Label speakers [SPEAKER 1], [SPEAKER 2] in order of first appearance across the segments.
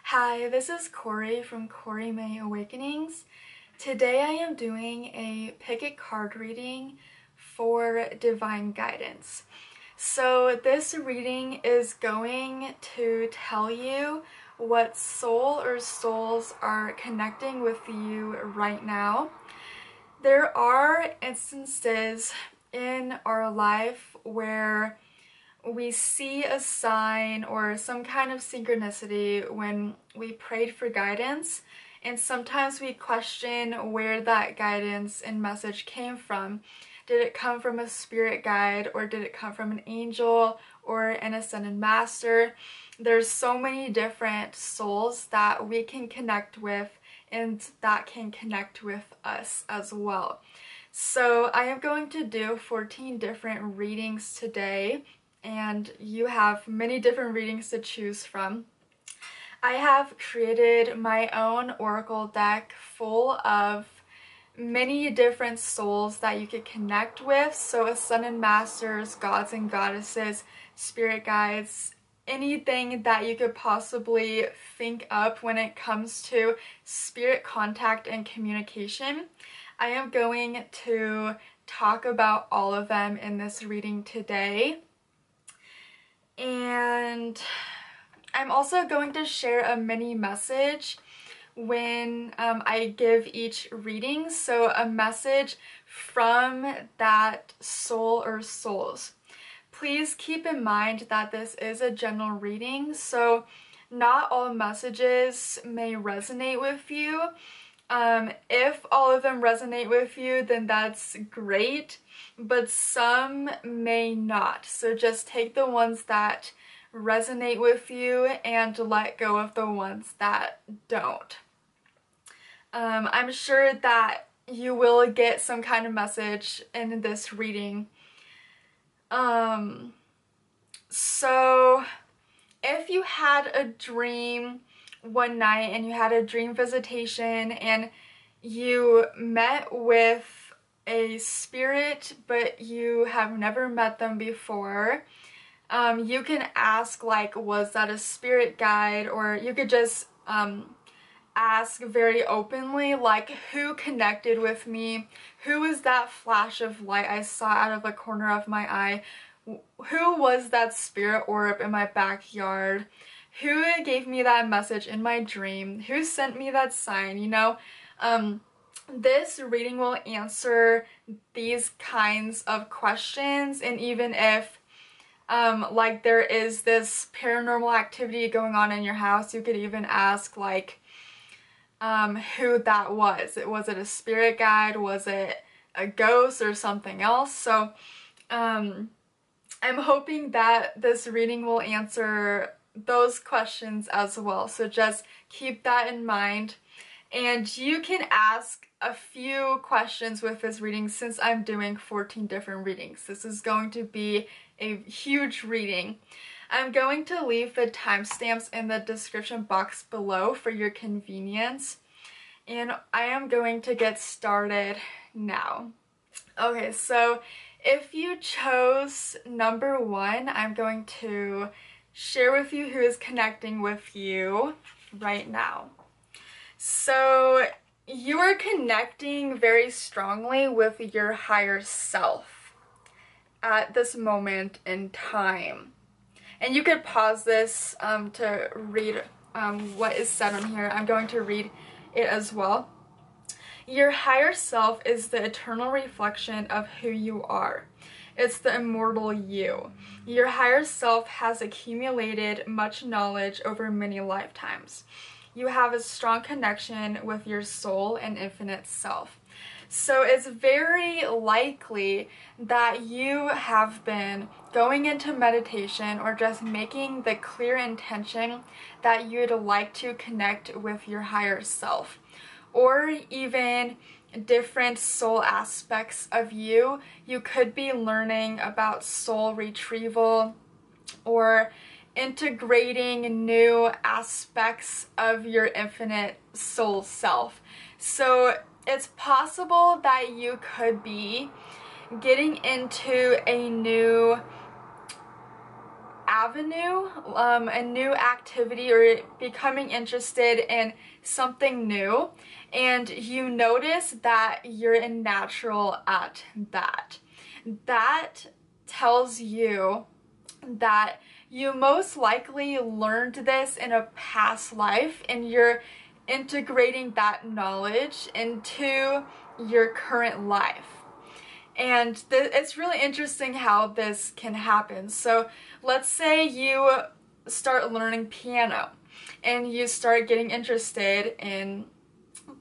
[SPEAKER 1] Hi, this is Corey from Corey May Awakenings. Today I am doing a pick a card reading for divine guidance. So this reading is going to tell you what soul or souls are connecting with you right now. There are instances in our life where we see a sign or some kind of synchronicity when we prayed for guidance, and sometimes we question where that guidance and message came from. Did it come from a spirit guide, or did it come from an angel or an ascended master? There's so many different souls that we can connect with and that can connect with us as well. So I am going to do 14 different readings today, and you have many different readings to choose from. I have created my own oracle deck full of many different souls that you could connect with. So ascended masters, gods and goddesses, spirit guides, anything that you could possibly think up when it comes to spirit contact and communication. I am going to talk about all of them in this reading today. And I'm also going to share a mini message when I give each reading, so a message from that soul or souls. Please keep in mind that this is a general reading, so not all messages may resonate with you. If all of them resonate with you, then that's great, but some may not. So just take the ones that resonate with you and let go of the ones that don't. I'm sure that you will get some kind of message in this reading. So if you had a dream one night and you had a dream visitation and you met with a spirit but you have never met them before, you can ask, like, was that a spirit guide? Or you could just ask very openly, like, who connected with me? Who was that flash of light I saw out of the corner of my eye? Who was that spirit orb in my backyard? Who gave me that message in my dream? Who sent me that sign? You know, this reading will answer these kinds of questions. And even if like there is this paranormal activity going on in your house, you could even ask, like, who that was. Was it a spirit guide? Was it a ghost or something else? So I'm hoping that this reading will answer those questions as well. So just keep that in mind. And you can ask a few questions with this reading since I'm doing 14 different readings. This is going to be a huge reading. I'm going to leave the timestamps in the description box below for your convenience. And I am going to get started now. Okay, so if you chose number 1, I'm going to share with you who is connecting with you right now. So you are connecting very strongly with your higher self at this moment in time. And you could pause this to read what is said on here. I'm going to read it as well. Your higher self is the eternal reflection of who you are. It's the immortal you. Your higher self has accumulated much knowledge over many lifetimes. You have a strong connection with your soul and infinite self. So it's very likely that you have been going into meditation or just making the clear intention that you'd like to connect with your higher self, or even different soul aspects of you. You could be learning about soul retrieval or integrating new aspects of your infinite soul self. So it's possible that you could be getting into a new avenue, a new activity, or becoming interested in something new, and you notice that you're natural at that. That tells you that you most likely learned this in a past life, and you're integrating that knowledge into your current life. And it's really interesting how this can happen. So let's say you start learning piano and you start getting interested in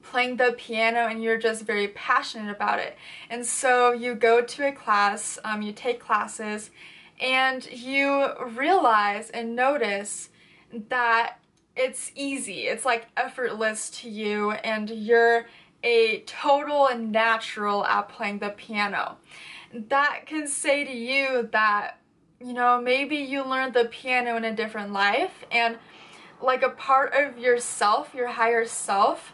[SPEAKER 1] playing the piano, and you're just very passionate about it. And so you go to a class, you take classes, and you realize and notice that it's easy. It's like effortless to you, and you're a total and natural at playing the piano. That can say to you that, you know, maybe you learned the piano in a different life, and like a part of yourself, your higher self,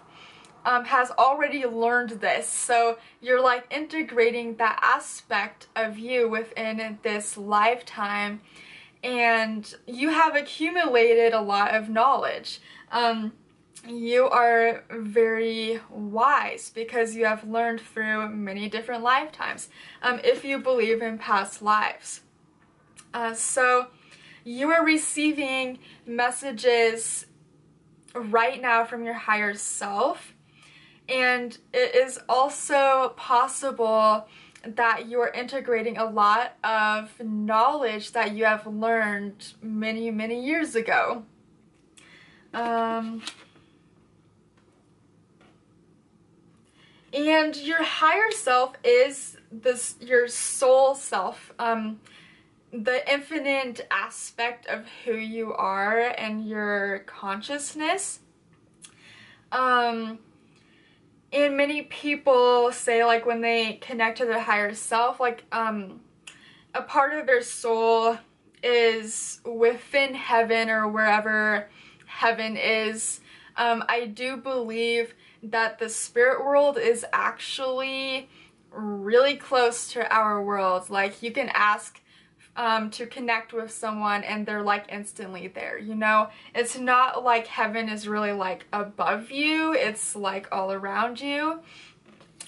[SPEAKER 1] has already learned this. So you're like integrating that aspect of you within this lifetime, and you have accumulated a lot of knowledge. You are very wise because you have learned through many different lifetimes, if you believe in past lives. So you are receiving messages right now from your higher self, and it is also possible that you're integrating a lot of knowledge that you have learned many, many years ago. And your higher self is your soul self, the infinite aspect of who you are and your consciousness. And many people say, like, when they connect to their higher self, like, a part of their soul is within heaven, or wherever heaven is. I do believe that the spirit world is actually really close to our world. Like, you can ask to connect with someone and they're like instantly there, you know? It's not like heaven is really like above you, it's like all around you.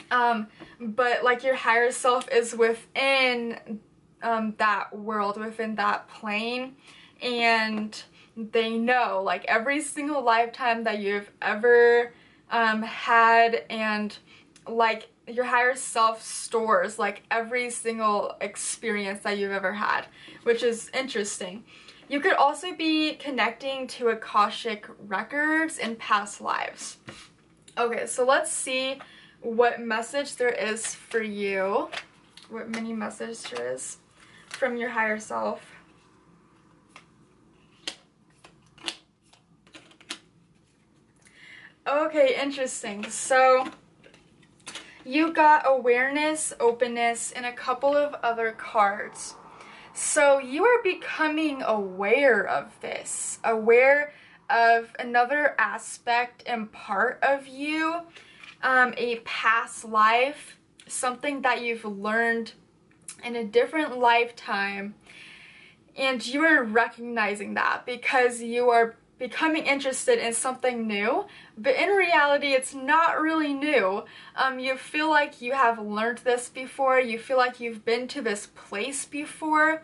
[SPEAKER 1] But like your higher self is within that world, within that plane, and they know like every single lifetime that you've ever had, and like your higher self stores like every single experience that you've ever had, which is interesting. You could also be connecting to Akashic records in past lives. Okay, so let's see what message there is for you, what mini message there is from your higher self. Okay, interesting. So you got awareness, openness, and a couple of other cards. So you are becoming aware of this, aware of another aspect and part of you, a past life, something that you've learned in a different lifetime, and you are recognizing that because you are becoming interested in something new, but in reality it's not really new. You feel like you have learned this before, you feel like you've been to this place before,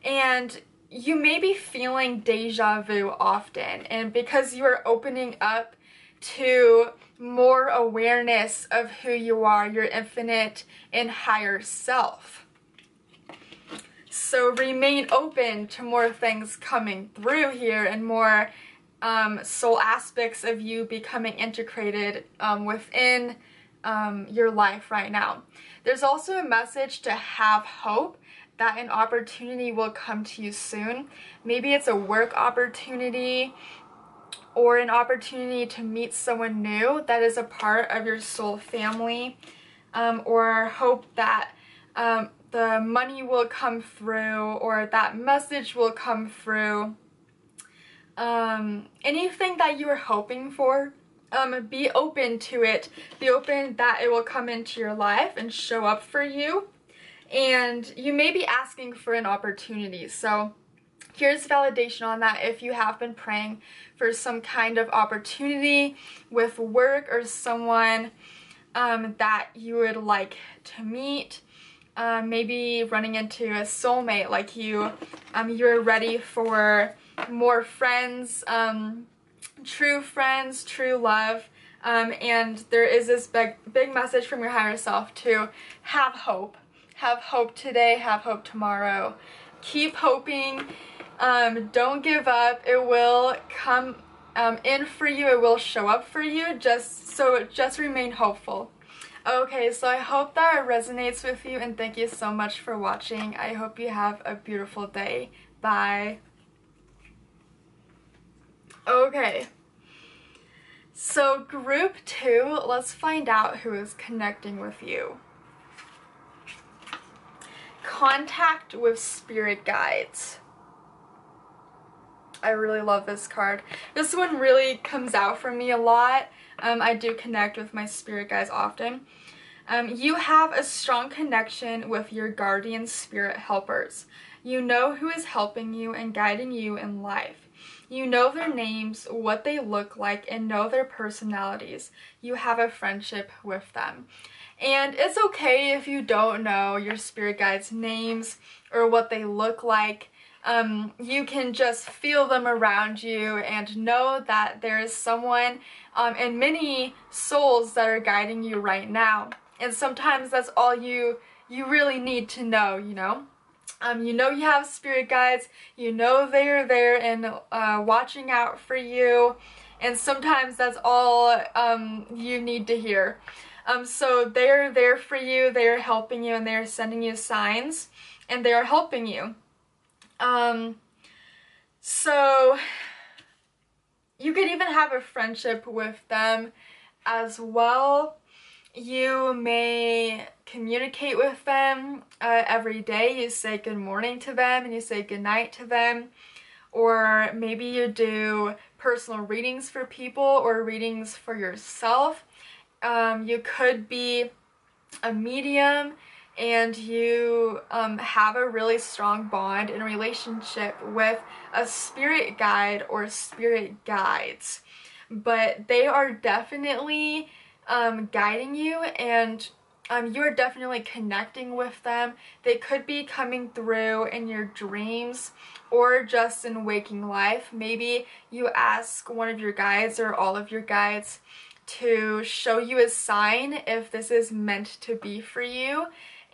[SPEAKER 1] and you may be feeling deja vu often, and because you are opening up to more awareness of who you are, your infinite and higher self. So remain open to more things coming through here, and more soul aspects of you becoming integrated within your life right now. There's also a message to have hope that an opportunity will come to you soon. Maybe it's a work opportunity or an opportunity to meet someone new that is a part of your soul family, or hope that the money will come through, or that message will come through. Anything that you are hoping for, be open to it. Be open that it will come into your life and show up for you. And you may be asking for an opportunity. So here's validation on that. If you have been praying for some kind of opportunity with work or someone that you would like to meet, maybe running into a soulmate, like you're ready for more friends, true love, and there is this big message from your higher self to have hope. Have hope today, have hope tomorrow. Keep hoping. Don't give up. It will come in for you. It will show up for you. Just remain hopeful. Okay, so I hope that resonates with you, and thank you so much for watching. I hope you have a beautiful day. Bye. Okay, so group 2, let's find out who is connecting with you. Contact with spirit guides. I really love this card. This one really comes out for me a lot. I do connect with my spirit guides often. You have a strong connection with your guardian spirit helpers. You know who is helping you and guiding you in life. You know their names, what they look like, and know their personalities. You have a friendship with them. And it's okay if you don't know your spirit guides' names or what they look like. You can just feel them around you and know that there is someone and many souls that are guiding you right now. And sometimes that's all you really need to know, you know? You know you have spirit guides, you know they're there and watching out for you, and sometimes that's all you need to hear. So they're there for you, they're helping you, and they're sending you signs, and they're helping you. So you could even have a friendship with them as well. You may communicate with them every day. You say good morning to them and you say good night to them. Or maybe you do personal readings for people or readings for yourself. You could be a medium and you have a really strong bond and relationship with a spirit guide or spirit guides. But they are definitely guiding you, and you're definitely connecting with them. They could be coming through in your dreams or just in waking life. Maybe you ask one of your guides or all of your guides to show you a sign if this is meant to be for you,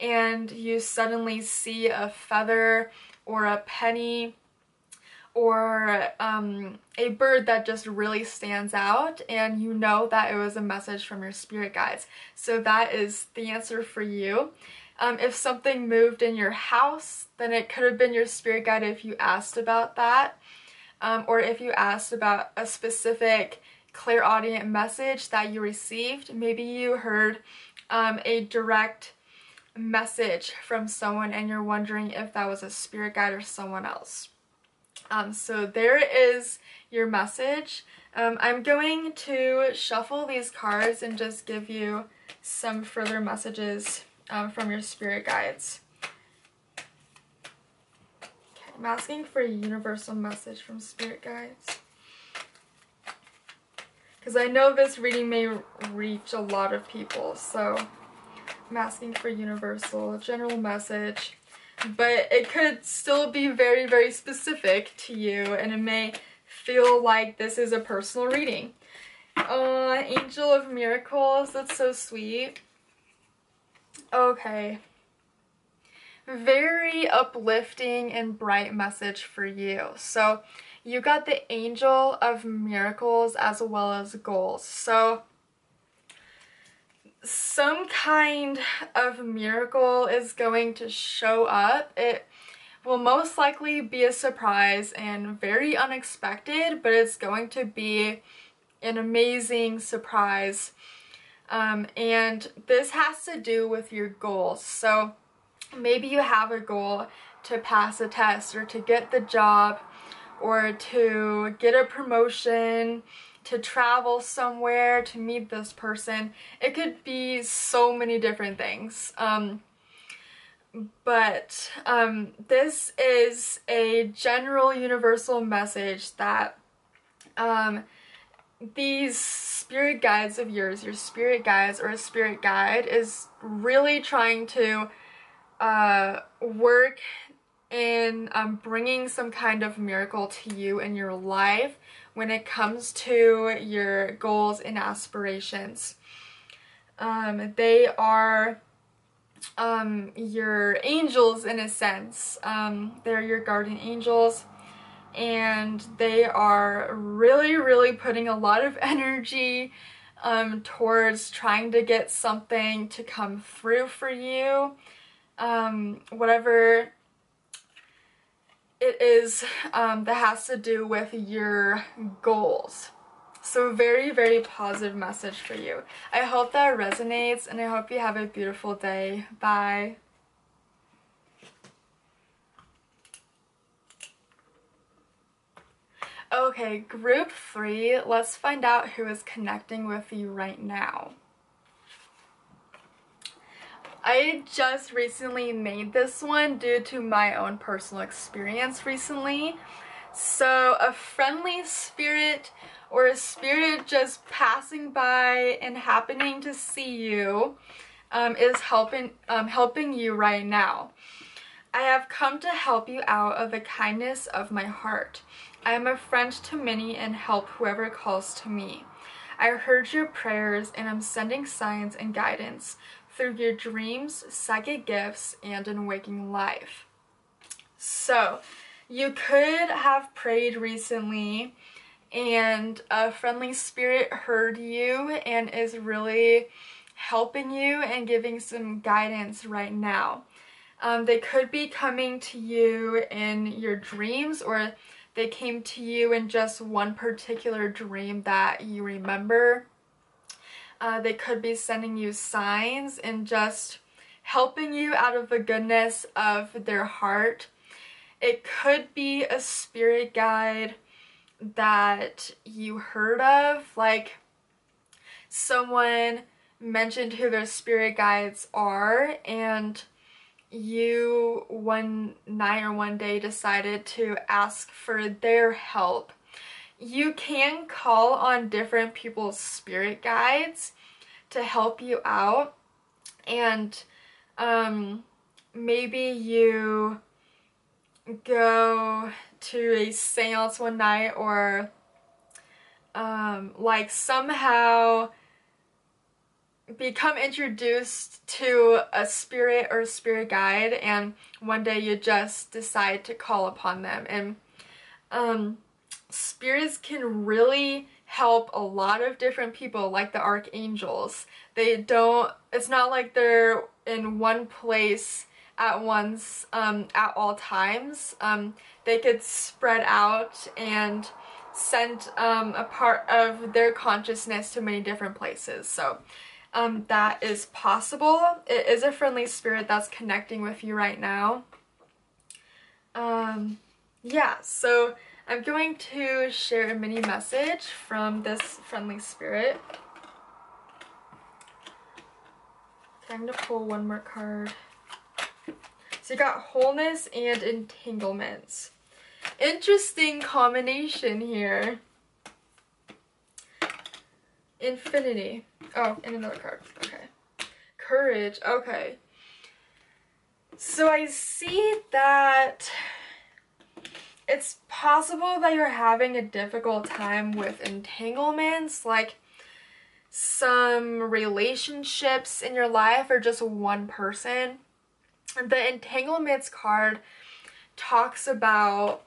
[SPEAKER 1] and you suddenly see a feather or a penny or a bird that just really stands out, and you know that it was a message from your spirit guides. So that is the answer for you. If something moved in your house, then it could have been your spirit guide if you asked about that, or if you asked about a specific clairaudient message that you received. Maybe you heard a direct message from someone and you're wondering if that was a spirit guide or someone else. So there is your message. I'm going to shuffle these cards and just give you some further messages from your spirit guides. Okay, I'm asking for a universal message from spirit guides, because I know this reading may reach a lot of people, so I'm asking for universal, general message. But it could still be very, very specific to you, and it may feel like this is a personal reading. Angel of Miracles, that's so sweet. Okay. Very uplifting and bright message for you. So you got the Angel of Miracles as well as goals. So some kind of miracle is going to show up. It will most likely be a surprise and very unexpected, but it's going to be an amazing surprise. And this has to do with your goals. So maybe you have a goal to pass a test or to get the job or to get a promotion, to travel somewhere, to meet this person. It could be so many different things. But this is a general universal message that these spirit guides of yours, your spirit guides or a spirit guide, is really trying to work in bringing some kind of miracle to you in your life when it comes to your goals and aspirations. They are your angels in a sense. They're your guardian angels, and they are really putting a lot of energy towards trying to get something to come through for you. Whatever it is that has to do with your goals. So very positive message for you. I hope that resonates, and I hope you have a beautiful day. Bye. Okay, group 3, let's find out who is connecting with you right now. I just recently made this one due to my own personal experience recently. So a friendly spirit or a spirit just passing by and happening to see you is helping you right now. I have come to help you out of the kindness of my heart. I am a friend to many and help whoever calls to me. I heard your prayers and I'm sending signs and guidance through your dreams, psychic gifts, and in waking life. So, you could have prayed recently and a friendly spirit heard you and is really helping you and giving some guidance right now. They could be coming to you in your dreams, or they came to you in just one particular dream that you remember. They could be sending you signs and just helping you out of the goodness of their heart. It could be a spirit guide that you heard of, like someone mentioned who their spirit guides are, and you one night or one day decided to ask for their help. You can call on different people's spirit guides to help you out, and maybe you go to a seance one night, or like somehow become introduced to a spirit or spirit guide, and one day you just decide to call upon them. And spirits can really help a lot of different people, like the archangels. It's not like they're in one place at once at all times. They could spread out and send a part of their consciousness to many different places. So that is possible. It is a friendly spirit that's connecting with you right now. Yeah, so I'm going to share a mini message from this friendly spirit. Okay, I'm going to pull one more card. So you got wholeness and entanglements. Interesting combination here. Infinity. Oh, and another card. Okay. Courage. Okay. So I see that it's possible that you're having a difficult time with entanglements, like some relationships in your life or just one person. The entanglements card talks about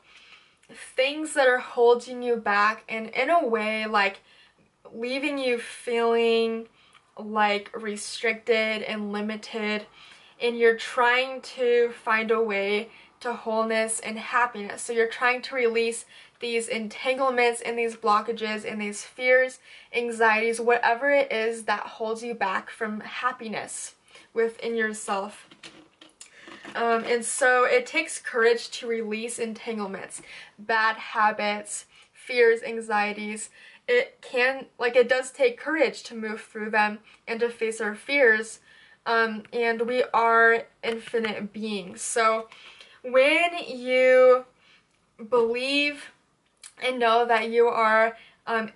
[SPEAKER 1] things that are holding you back and in a way like leaving you feeling like restricted and limited, and you're trying to find a way to wholeness and happiness. So you're trying to release these entanglements and these blockages and these fears, anxieties, whatever it is that holds you back from happiness within yourself. And so it takes courage to release entanglements, bad habits, fears, anxieties. It does take courage to move through them and to face our fears, and we are infinite beings. So when you believe and know that you are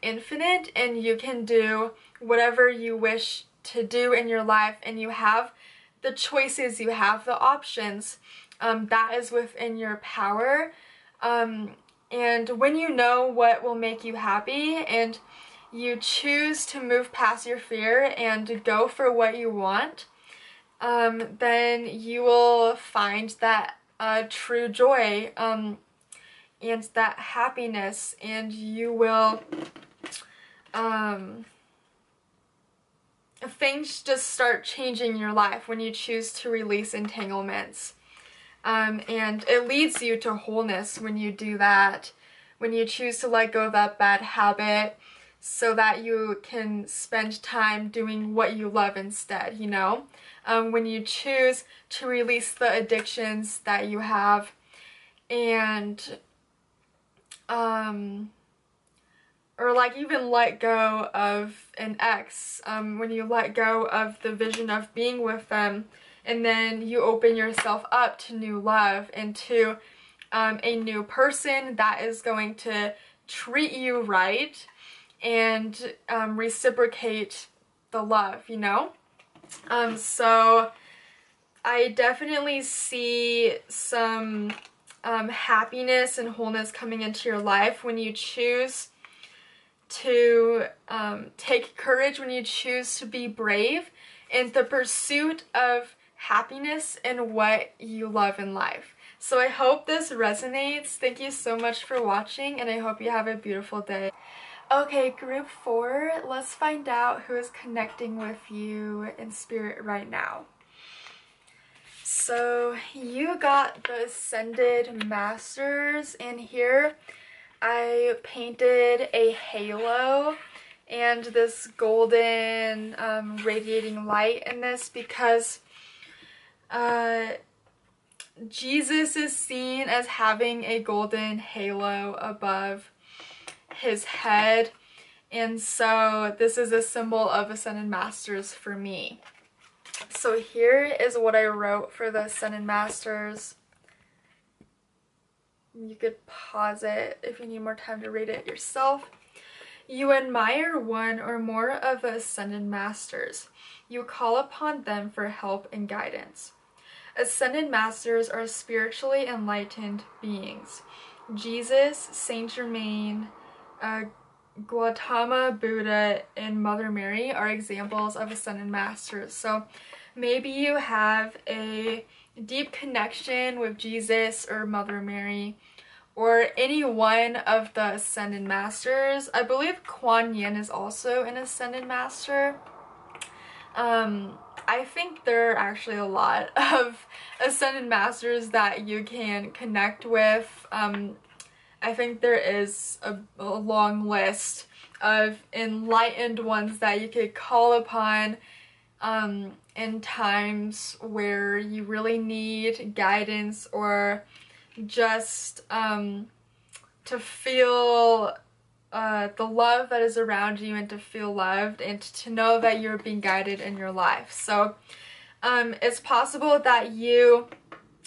[SPEAKER 1] infinite and you can do whatever you wish to do in your life, and you have the choices, you have the options, that is within your power. And when you know what will make you happy and you choose to move past your fear and go for what you want, then you will find that true joy and that happiness, and you will things just start changing in your life when you choose to release entanglements. And it leads you to wholeness when you do that, when you choose to let go of that bad habit so that you can spend time doing what you love instead, you know? When you choose to release the addictions that you have, and or like even let go of an ex, when you let go of the vision of being with them, and then you open yourself up to new love and to a new person that is going to treat you right and reciprocate the love, you know? So I definitely see some happiness and wholeness coming into your life when you choose to take courage, when you choose to be brave in the pursuit of happiness and what you love in life. So I hope this resonates. Thank you so much for watching, and I hope you have a beautiful day. Okay, group 4, let's find out who is connecting with you in spirit right now. So you got the Ascended Masters, and here I painted a halo and this golden radiating light in this because Jesus is seen as having a golden halo above his head, and so this is a symbol of Ascended Masters for me. So here is what I wrote for the Ascended Masters. You could pause it if you need more time to read it yourself. You admire one or more of the Ascended Masters. You call upon them for help and guidance. Ascended Masters are spiritually enlightened beings. Jesus, Saint Germain, Gautama Buddha, and Mother Mary are examples of Ascended Masters. So maybe you have a deep connection with Jesus or Mother Mary, or any one of the Ascended Masters. I believe Kuan Yin is also an Ascended Master. I think there are actually a lot of Ascended Masters that you can connect with. I think there is a long list of enlightened ones that you could call upon in times where you really need guidance, or just to feel the love that is around you, and to feel loved, and to know that you're being guided in your life. So it's possible that you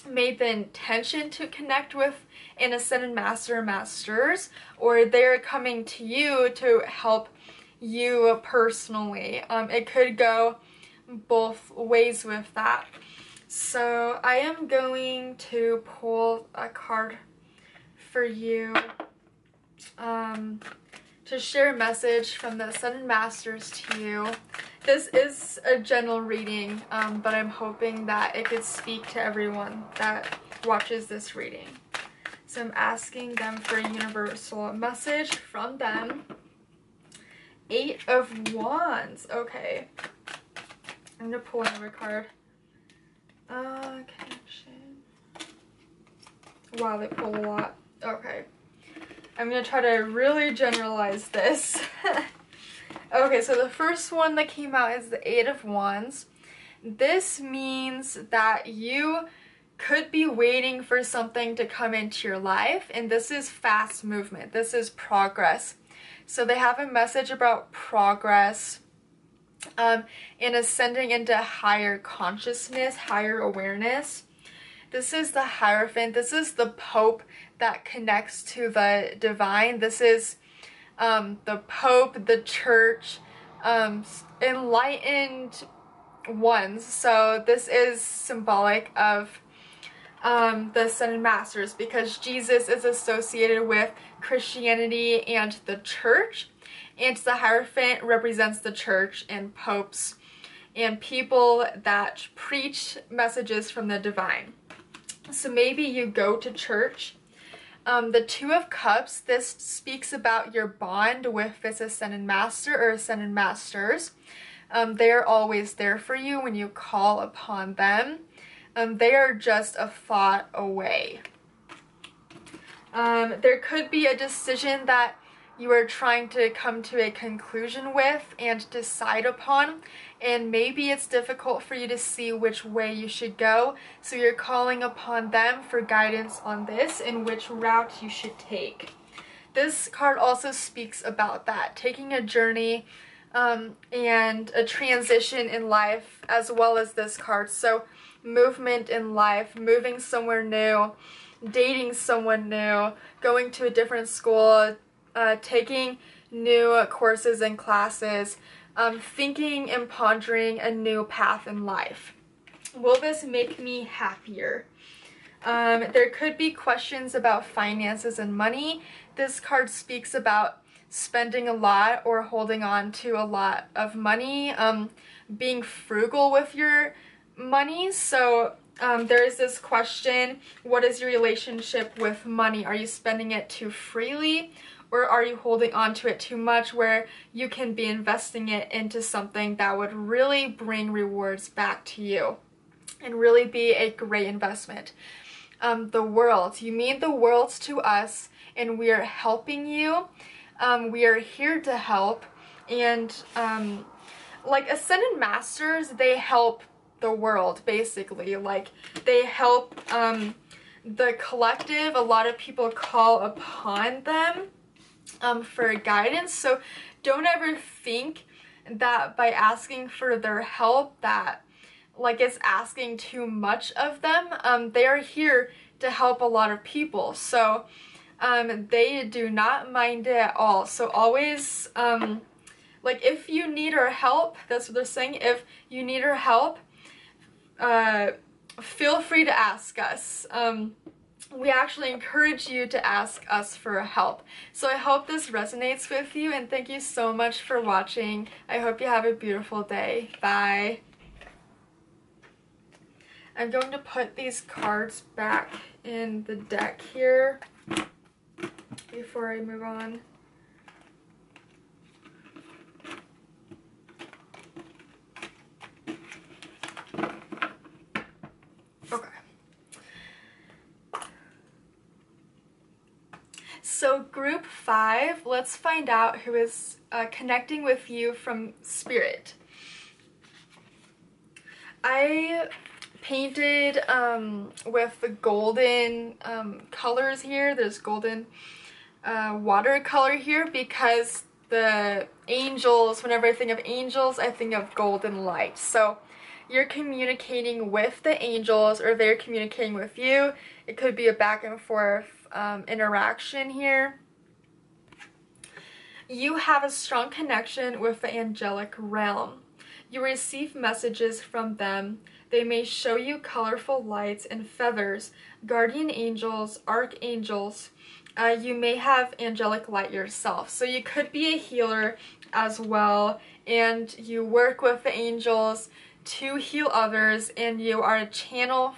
[SPEAKER 1] made the intention to connect with an Ascended Master or Masters, or they're coming to you to help you personally. It could go both ways with that. So I am going to pull a card for you to share a message from the Ascended Masters to you. This is a general reading, but I'm hoping that it could speak to everyone that watches this reading. So I'm asking them for a universal message from them. 8 of Wands. Okay. I'm going to pull another card. Connection. Wow, they pulled a lot. Okay. I'm going to try to really generalize this. Okay, so the first one that came out is the 8 of Wands. This means that you could be waiting for something to come into your life, and this is fast movement. This is progress. So they have a message about progress, and ascending into higher consciousness, higher awareness. This is the Hierophant. This is the Pope that connects to the divine. This is the Pope, the Church, enlightened ones. So this is symbolic of the Ascended Masters, because Jesus is associated with Christianity and the Church, and the Hierophant represents the Church and popes and people that preach messages from the divine. So maybe you go to church. The Two of Cups, this speaks about your bond with this Ascended Master or Ascended Masters. They are always there for you when you call upon them. They are just a thought away. There could be a decision that you are trying to come to a conclusion with and decide upon, and maybe it's difficult for you to see which way you should go, so you're calling upon them for guidance on this and which route you should take. This card also speaks about that, taking a journey and a transition in life, as well as this card. So movement in life, moving somewhere new, dating someone new, going to a different school, taking new courses and classes, thinking and pondering a new path in life. Will this make me happier? There could be questions about finances and money. This card speaks about spending a lot or holding on to a lot of money, being frugal with your money. So there is this question, what is your relationship with money? Are you spending it too freely, or are you holding on to it too much where you can be investing it into something that would really bring rewards back to you and really be a great investment? The world. You mean the world to us, and we are helping you. We are here to help, and like Ascended Masters, they help the world, basically. Like, they help the collective. A lot of people call upon them for guidance, so don't ever think that by asking for their help that like it's asking too much of them. They are here to help a lot of people, so they do not mind it at all. So always like, if you need our help, that's what they're saying, if you need our help, feel free to ask us. We actually encourage you to ask us for help. So I hope this resonates with you, and thank you so much for watching. I hope you have a beautiful day. Bye. I'm going to put these cards back in the deck here before I move on. Okay. So group 5, let's find out who is connecting with you from spirit. I painted with the golden colors here. There's golden watercolor here because the angels, whenever I think of angels, I think of golden light. So you're communicating with the angels, or they're communicating with you. It could be a back and forth interaction here. You have a strong connection with the angelic realm. You receive messages from them. They may show you colorful lights and feathers, guardian angels, archangels. You may have angelic light yourself. So you could be a healer as well, and you work with the angels to heal others, and you are a channel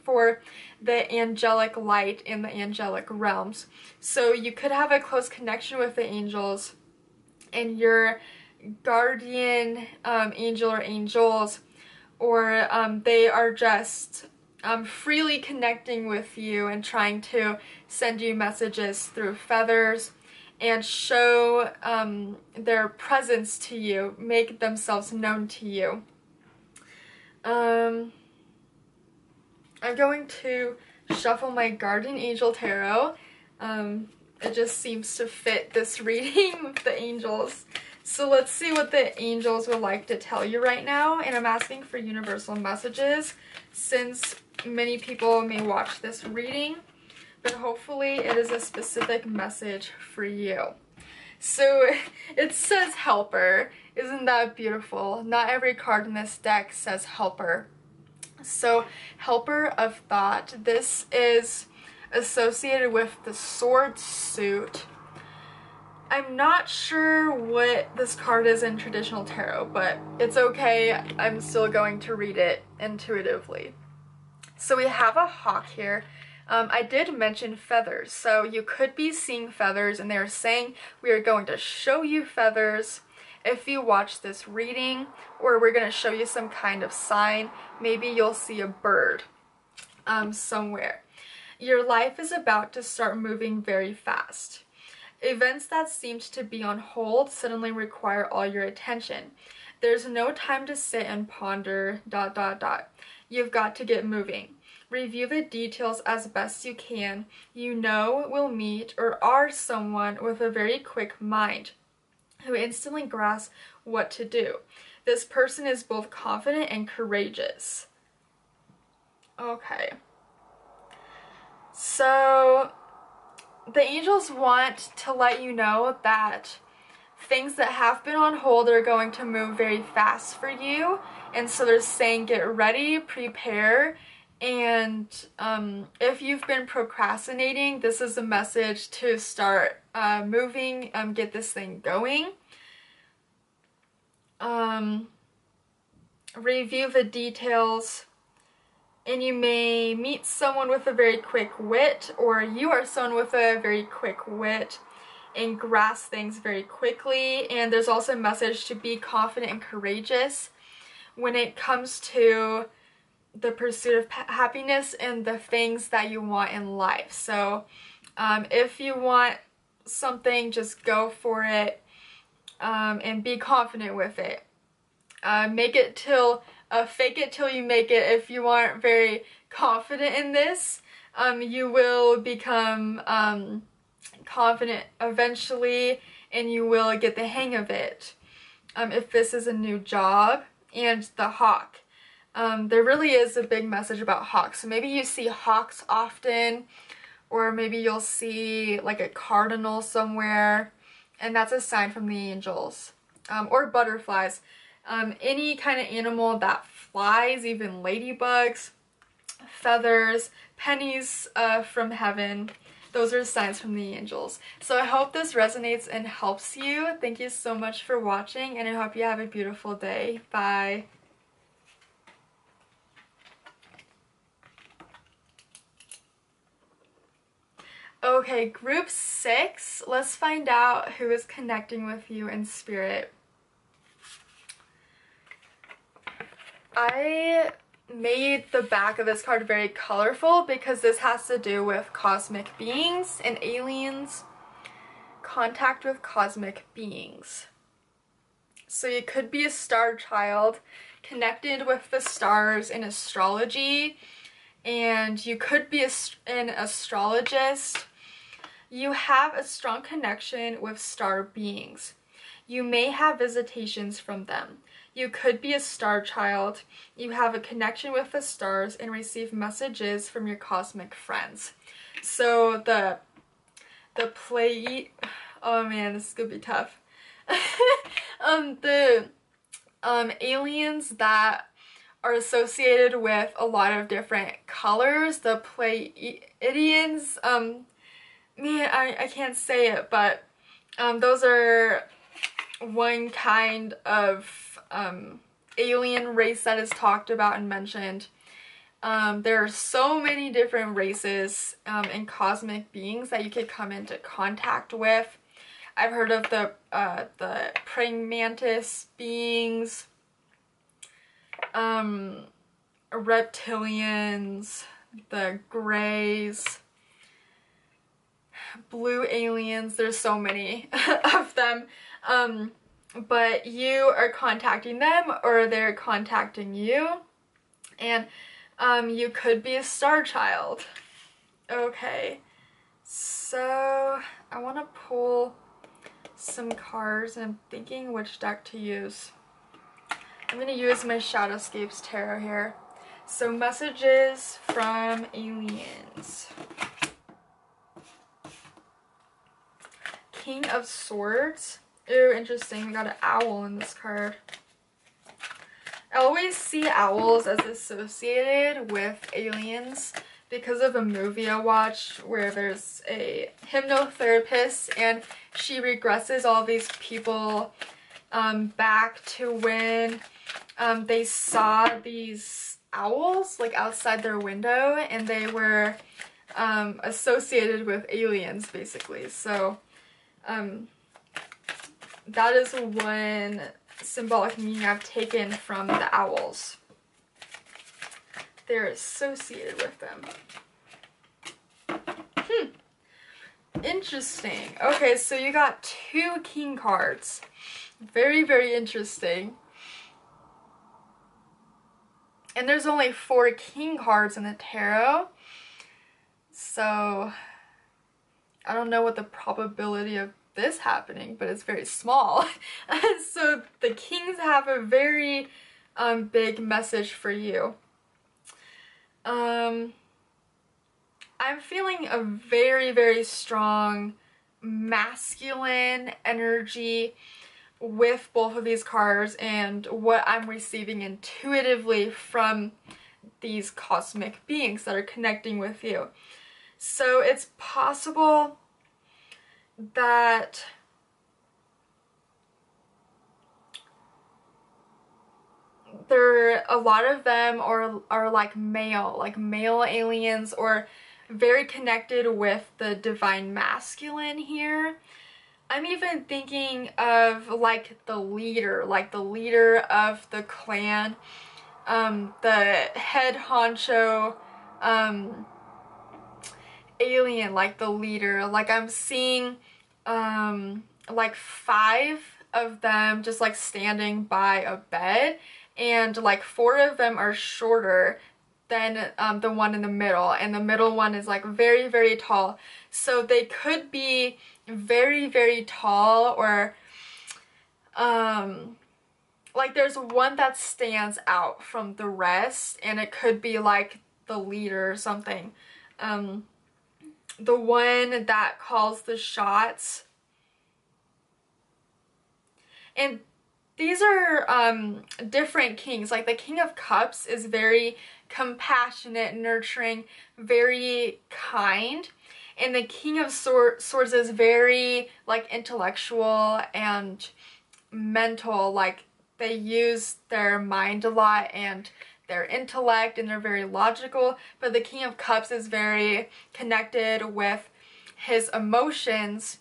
[SPEAKER 1] for the angelic light in the angelic realms. So you could have a close connection with the angels, and your guardian angel or angels, or they are just freely connecting with you and trying to send you messages through feathers and show their presence to you, make themselves known to you. I'm going to shuffle my Guardian Angel Tarot. It just seems to fit this reading with the angels. So let's see what the angels would like to tell you right now. And I'm asking for universal messages since many people may watch this reading, but hopefully it is a specific message for you. So it says helper. Isn't that beautiful? Not every card in this deck says helper. So helper of thought. This is associated with the sword suit. I'm not sure what this card is in traditional tarot, but it's okay. I'm still going to read it intuitively. So we have a hawk here. I did mention feathers, so you could be seeing feathers, and they're saying we are going to show you feathers if you watch this reading, or we're going to show you some kind of sign. Maybe you'll see a bird somewhere. Your life is about to start moving very fast. Events that seemed to be on hold suddenly require all your attention. There's no time to sit and ponder, ... You've got to get moving. Review the details as best you can. You know will meet or are someone with a very quick mind who instantly grasps what to do. This person is both confident and courageous. Okay. So the angels want to let you know that things that have been on hold are going to move very fast for you. And so they're saying get ready, prepare, and if you've been procrastinating, this is a message to start moving, get this thing going. Review the details. And you may meet someone with a very quick wit, or you are someone with a very quick wit and grasp things very quickly. And there's also a message to be confident and courageous when it comes to the pursuit of happiness and the things that you want in life. So if you want something, just go for it, and be confident with it. Make it till fake it till you make it. If you aren't very confident in this, you will become confident eventually, and you will get the hang of it. If this is a new job. And the hawk. There really is a big message about hawks. So maybe you see hawks often, or maybe you'll see like a cardinal somewhere, and that's a sign from the angels. Or butterflies. Any kind of animal that flies, even ladybugs, feathers, pennies from heaven. Those are signs from the angels. So I hope this resonates and helps you. Thank you so much for watching, and I hope you have a beautiful day. Bye. Okay, group 6. Let's find out who is connecting with you in spirit. I made the back of this card very colorful because this has to do with cosmic beings and aliens. Contact with cosmic beings. So you could be a star child connected with the stars in astrology, and you could be an astrologist. You have a strong connection with star beings. You may have visitations from them. You could be a star child. You have a connection with the stars and receive messages from your cosmic friends. So the oh man, this is gonna be tough. The aliens that are associated with a lot of different colors, the Pleiadians, man, I can't say it, but those are one kind of alien race that is talked about and mentioned. There are so many different races and cosmic beings that you could come into contact with. I've heard of the praying mantis beings, reptilians, the greys, blue aliens. There's so many of them. But you are contacting them, or they're contacting you, and you could be a star child. Okay, so I want to pull some cards and I'm thinking which deck to use. I'm going to use my Shadowscapes Tarot here. So messages from aliens. King of Swords. Ooh, interesting. We got an owl in this card. I always see owls as associated with aliens because of a movie I watched where there's a hypnotherapist and she regresses all these people back to when they saw these owls like outside their window and they were associated with aliens basically. So that is one symbolic meaning I've taken from the owls. They're associated with them. Interesting. Okay, so you got 2 king cards. Very, very interesting. And there's only 4 king cards in the tarot. So I don't know what the probability of this happening, but it's very small. So the kings have a very big message for you. I'm feeling a very, very strong masculine energy with both of these cards and what I'm receiving intuitively from these cosmic beings that are connecting with you. So it's possible that a lot of them are like male aliens or very connected with the divine masculine here. I'm even thinking of like the leader of the clan, the head honcho alien, like the leader. Like I'm seeing like 5 of them just like standing by a bed, and like 4 of them are shorter than the one in the middle, and the middle one is like very, very tall. So they could be very, very tall, or like there's one that stands out from the rest, and it could be like the leader or something. The one that calls the shots. And these are different kings. Like the King of Cups is very compassionate, nurturing, very kind. And the King of Swords is very like intellectual and mental. Like they use their mind a lot and their intellect, and they're very logical. But the King of Cups is very connected with his emotions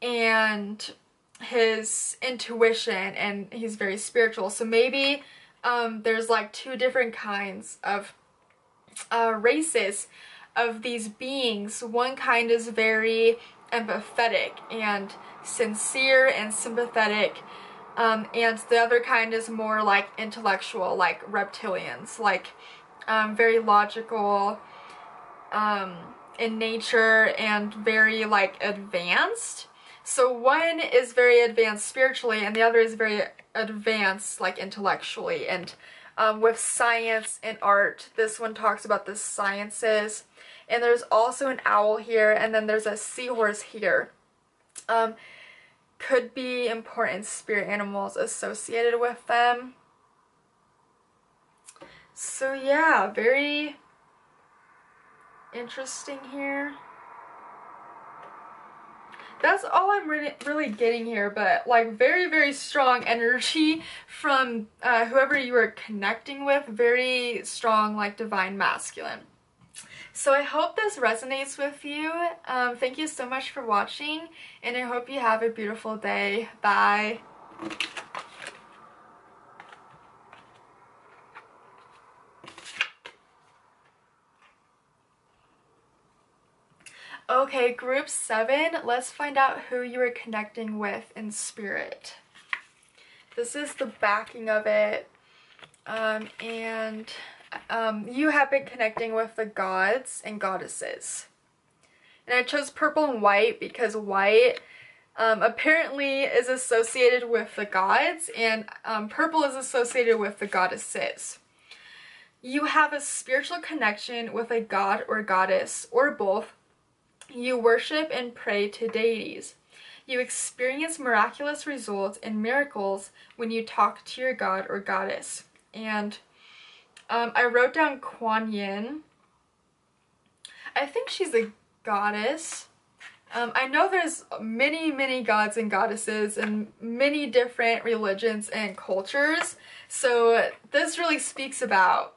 [SPEAKER 1] and his intuition, and he's very spiritual. So maybe there's like 2 different kinds of races of these beings. One kind is very empathetic and sincere and sympathetic, and the other kind is more like intellectual, like reptilians, like very logical in nature and very like advanced. So one is very advanced spiritually and the other is very advanced like intellectually and with science and art. This one talks about the sciences. And there's also an owl here, and then there's a seahorse here. Could be important spirit animals associated with them. So yeah, very interesting here. That's all I'm really getting here, but like very, very strong energy from whoever you are connecting with. Very strong, like divine masculine. So I hope this resonates with you. Thank you so much for watching, and I hope you have a beautiful day. Bye. Okay, group 7, let's find out who you are connecting with in spirit. This is the backing of it, and you have been connecting with the gods and goddesses. And I chose purple and white because white apparently is associated with the gods, and purple is associated with the goddesses. You have a spiritual connection with a god or goddess, or both. You worship and pray to deities. You experience miraculous results and miracles when you talk to your god or goddess. And I wrote down Kuan Yin. I think she's a goddess. I know there's many gods and goddesses in many different religions and cultures, so this really speaks about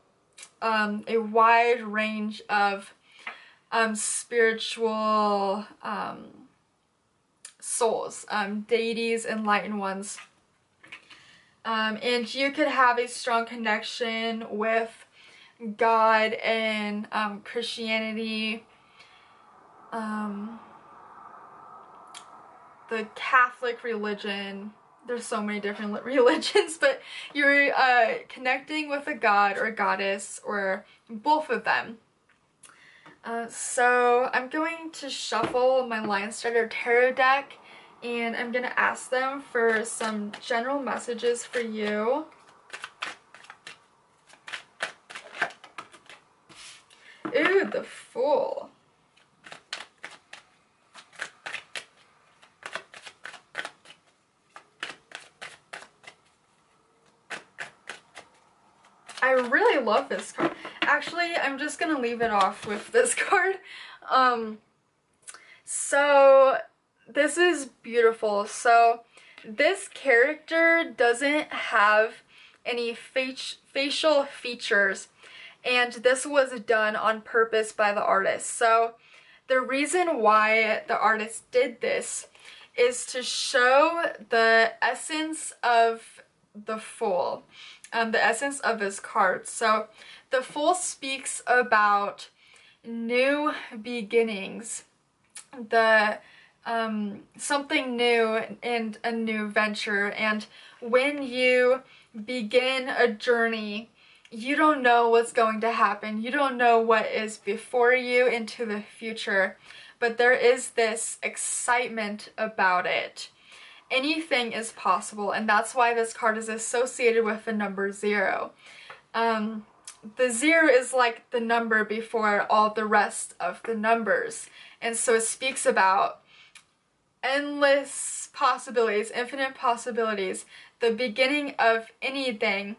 [SPEAKER 1] a wide range of spiritual souls, deities, enlightened ones. And you could have a strong connection with God and Christianity, the Catholic religion. There's so many different religions, but you're connecting with a god or goddess or both of them. So I'm going to shuffle my Lion Starter Tarot deck, and I'm going to ask them for some general messages for you. Ooh, the Fool. I really love this card. Actually, I'm just gonna leave it off with this card. So this is beautiful. So this character doesn't have any facial features, and this was done on purpose by the artist. So the reason why the artist did this is to show the essence of the Fool. The essence of this card. So the Fool speaks about new beginnings, the something new and a new venture. And when you begin a journey, you don't know what's going to happen. You don't know what is before you into the future, but there is this excitement about it. Anything is possible, and that's why this card is associated with the number 0. The 0 is like the number before all the rest of the numbers, and so it speaks about endless possibilities, infinite possibilities. The beginning of anything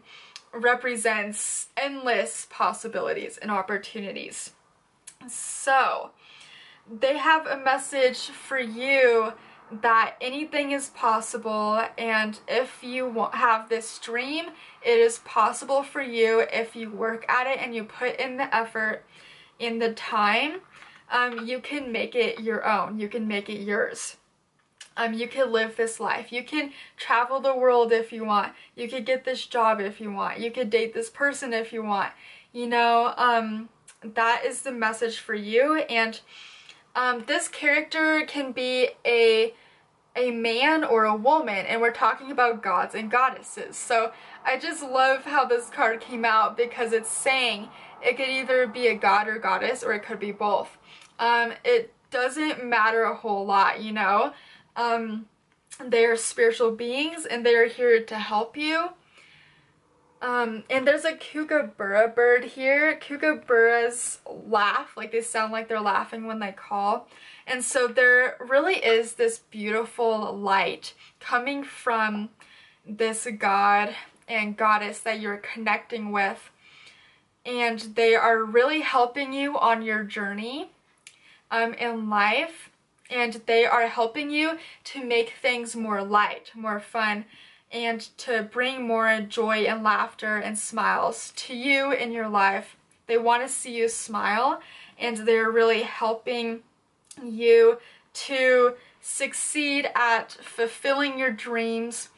[SPEAKER 1] represents endless possibilities and opportunities. So they have a message for you that anything is possible, and if you have this dream, it is possible for you if you work at it and you put in the effort, in the time. You can make it your own. You can make it yours. You can live this life. You can travel the world if you want. You could get this job if you want. You could date this person if you want. You know, that is the message for you. And this character can be a man or a woman, and we're talking about gods and goddesses. So I just love how this card came out, because it's saying it could either be a god or goddess, or it could be both. It doesn't matter a whole lot, you know. They are spiritual beings, and they are here to help you. And there's a kookaburra bird here. Kookaburras laugh, like they sound like they're laughing when they call. And so there really is this beautiful light coming from this god and goddess that you're connecting with. And they are really helping you on your journey in life. And they are helping you to make things more light, more fun, and to bring more joy and laughter and smiles to you in your life. They want to see you smile, and they're really helping you to succeed at fulfilling your dreams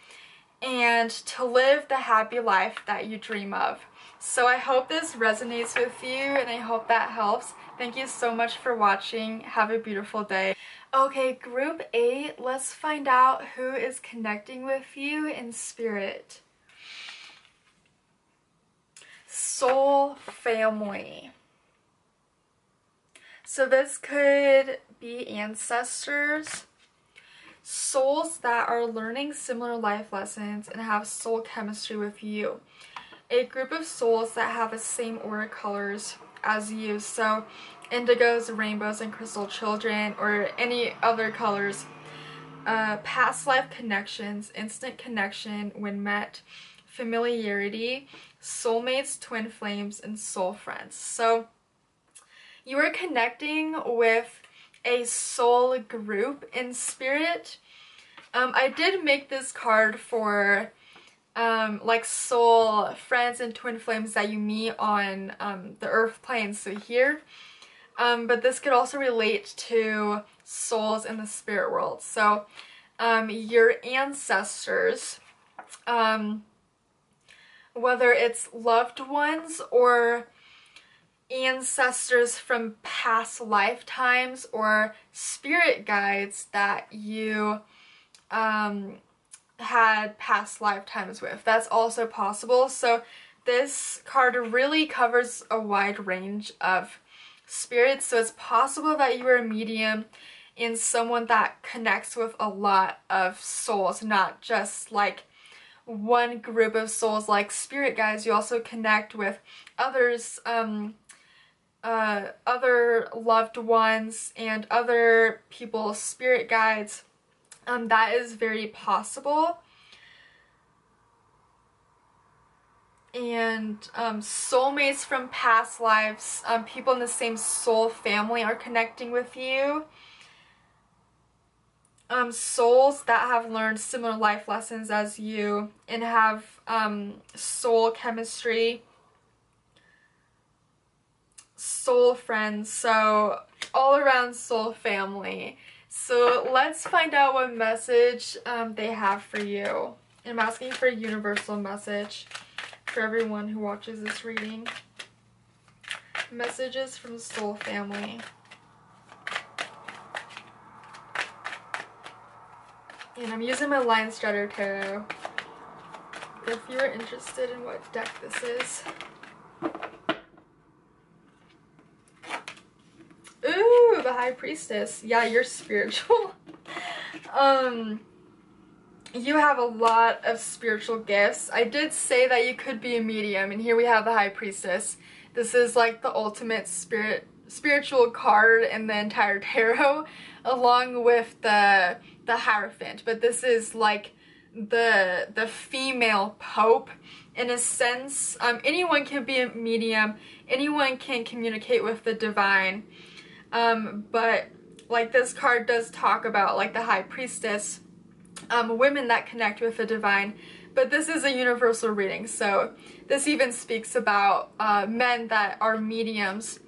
[SPEAKER 1] and to live the happy life that you dream of. So I hope this resonates with you, and I hope that helps. Thank you so much for watching. Have a beautiful day. Okay, group 8, let's find out who is connecting with you in spirit. Soul family. So this could be ancestors. souls that are learning similar life lessons and have soul chemistry with you. A group of souls that have the same aura colors as you, so indigos, rainbows, and crystal children, or any other colors. Past life connections, instant connection when met, familiarity, soulmates, twin flames, and soul friends. So you are connecting with a soul group in spirit. I did make this card for like soul friends and twin flames that you meet on the earth plane, so here. But this could also relate to souls in the spirit world. So your ancestors, whether it's loved ones or ancestors from past lifetimes or spirit guides that you had past lifetimes with. That's also possible. So this card really covers a wide range of spirits. So it's possible that you are a medium and someone that connects with a lot of souls, not just like one group of souls like spirit guides. You also connect with others, other loved ones and other people's spirit guides. That is very possible. And soulmates from past lives, people in the same soul family are connecting with you. Souls that have learned similar life lessons as you and have soul chemistry. Soul friends, so all around soul family. So let's find out what message they have for you. I'm asking for a universal message for everyone who watches this reading. Messages from soul family. And I'm using my Lion Strider Tarot. If you're interested in what deck this is. Ooh, the High Priestess. Yeah, you're spiritual. You have a lot of spiritual gifts. I did say that you could be a medium, and here we have the High Priestess. This is like the ultimate spiritual card in the entire tarot, along with the Hierophant. But this is like the female pope in a sense. Anyone can be a medium. Anyone can communicate with the divine. But like this card does talk about like the High Priestess, women that connect with the divine, but this is a universal reading, so this even speaks about men that are mediums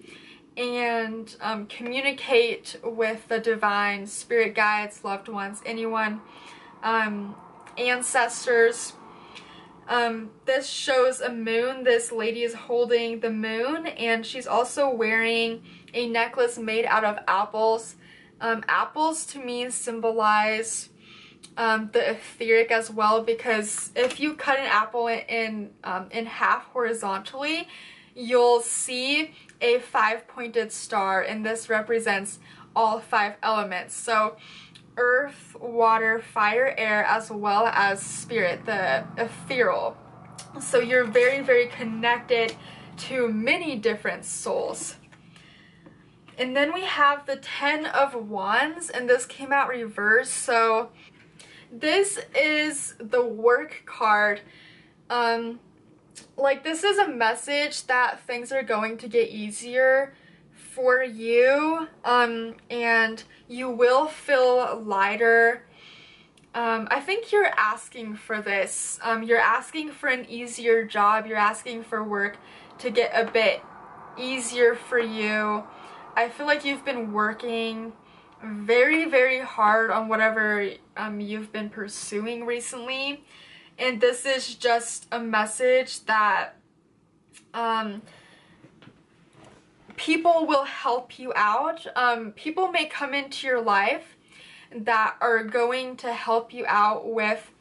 [SPEAKER 1] and communicate with the divine, spirit guides, loved ones, anyone, ancestors. This shows a moon. This lady is holding the moon, and she's also wearing a necklace made out of apples. Apples to me symbolize the etheric as well, because if you cut an apple in half horizontally, you'll see a 5-pointed star, and this represents all 5 elements. So earth, water, fire, air, as well as spirit, the ethereal. So you're very, very connected to many different souls. And then we have the 10 of Wands, and this came out reversed. So this is the work card. Like this is a message that things are going to get easier for you, and you will feel lighter. I think you're asking for this. You're asking for an easier job. You're asking for work to get a bit easier for you. I feel like you've been working very, very hard on whatever you've been pursuing recently, and this is just a message that people will help you out. People may come into your life that are going to help you out with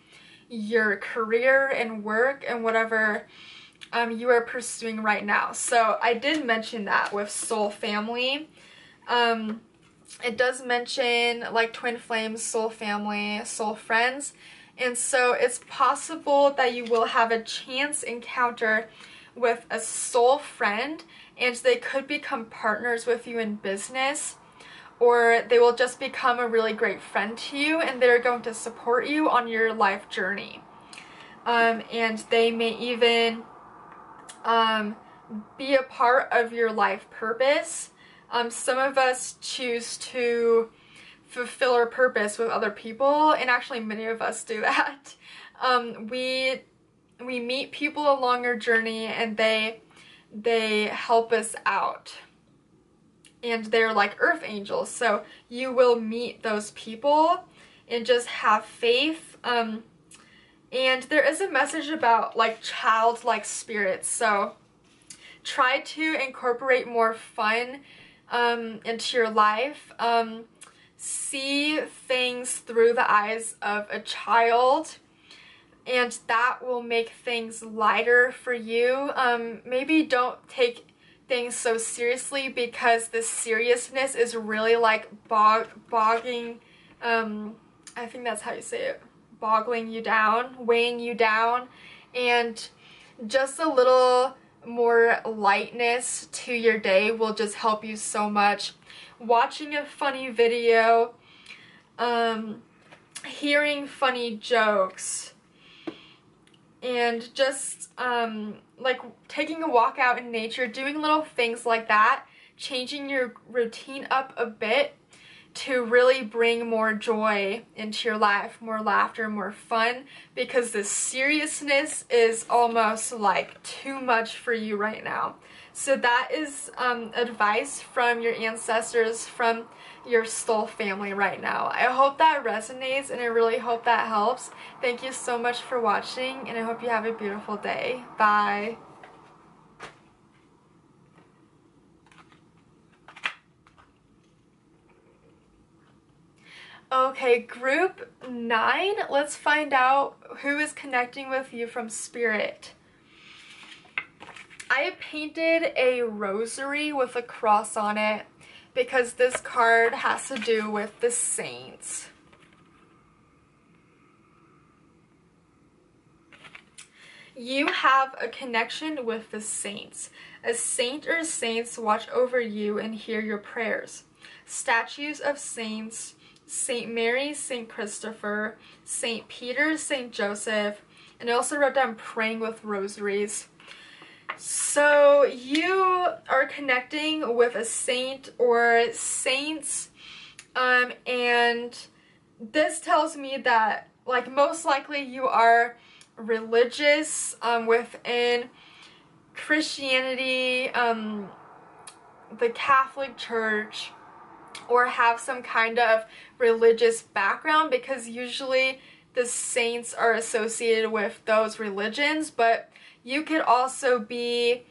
[SPEAKER 1] your career and work and whatever you are pursuing right now. So I did mention that with soul family. it does mention like twin flames, soul family, soul friends. And so it's possible that you will have a chance encounter with a soul friend, and they could become partners with you in business, or they will just become a really great friend to you, and they're going to support you on your life journey. And they may even be a part of your life purpose. Some of us choose to fulfill our purpose with other people, and actually many of us do that. We meet people along our journey, and they help us out, and they're like earth angels. So you will meet those people and just have faith. And there is a message about like childlike spirits, so try to incorporate more fun into your life. See things through the eyes of a child, and that will make things lighter for you. Maybe don't take things so seriously, because the seriousness is really like bogging, I think that's how you say it, boggling you down, weighing you down, and just a little more lightness to your day will just help you so much. Watching a funny video, hearing funny jokes, and just like taking a walk out in nature, doing little things like that, changing your routine up a bit to really bring more joy into your life, more laughter, more fun, because the seriousness is almost like too much for you right now. So that is advice from your ancestors, from your soul family right now. I hope that resonates, and I really hope that helps. Thank you so much for watching, and I hope you have a beautiful day. Bye. Okay, group 9, let's find out who is connecting with you from spirit. I painted a rosary with a cross on it because this card has to do with the saints. You have a connection with the saints. A saint or saints watch over you and hear your prayers. Statues of saints: Saint Mary, Saint Christopher, Saint Peter, Saint Joseph, and I also wrote down praying with rosaries. So you are connecting with a saint or saints, and this tells me that like most likely you are religious within Christianity, the Catholic Church, or have some kind of religious background, because usually the saints are associated with those religions. But you could also be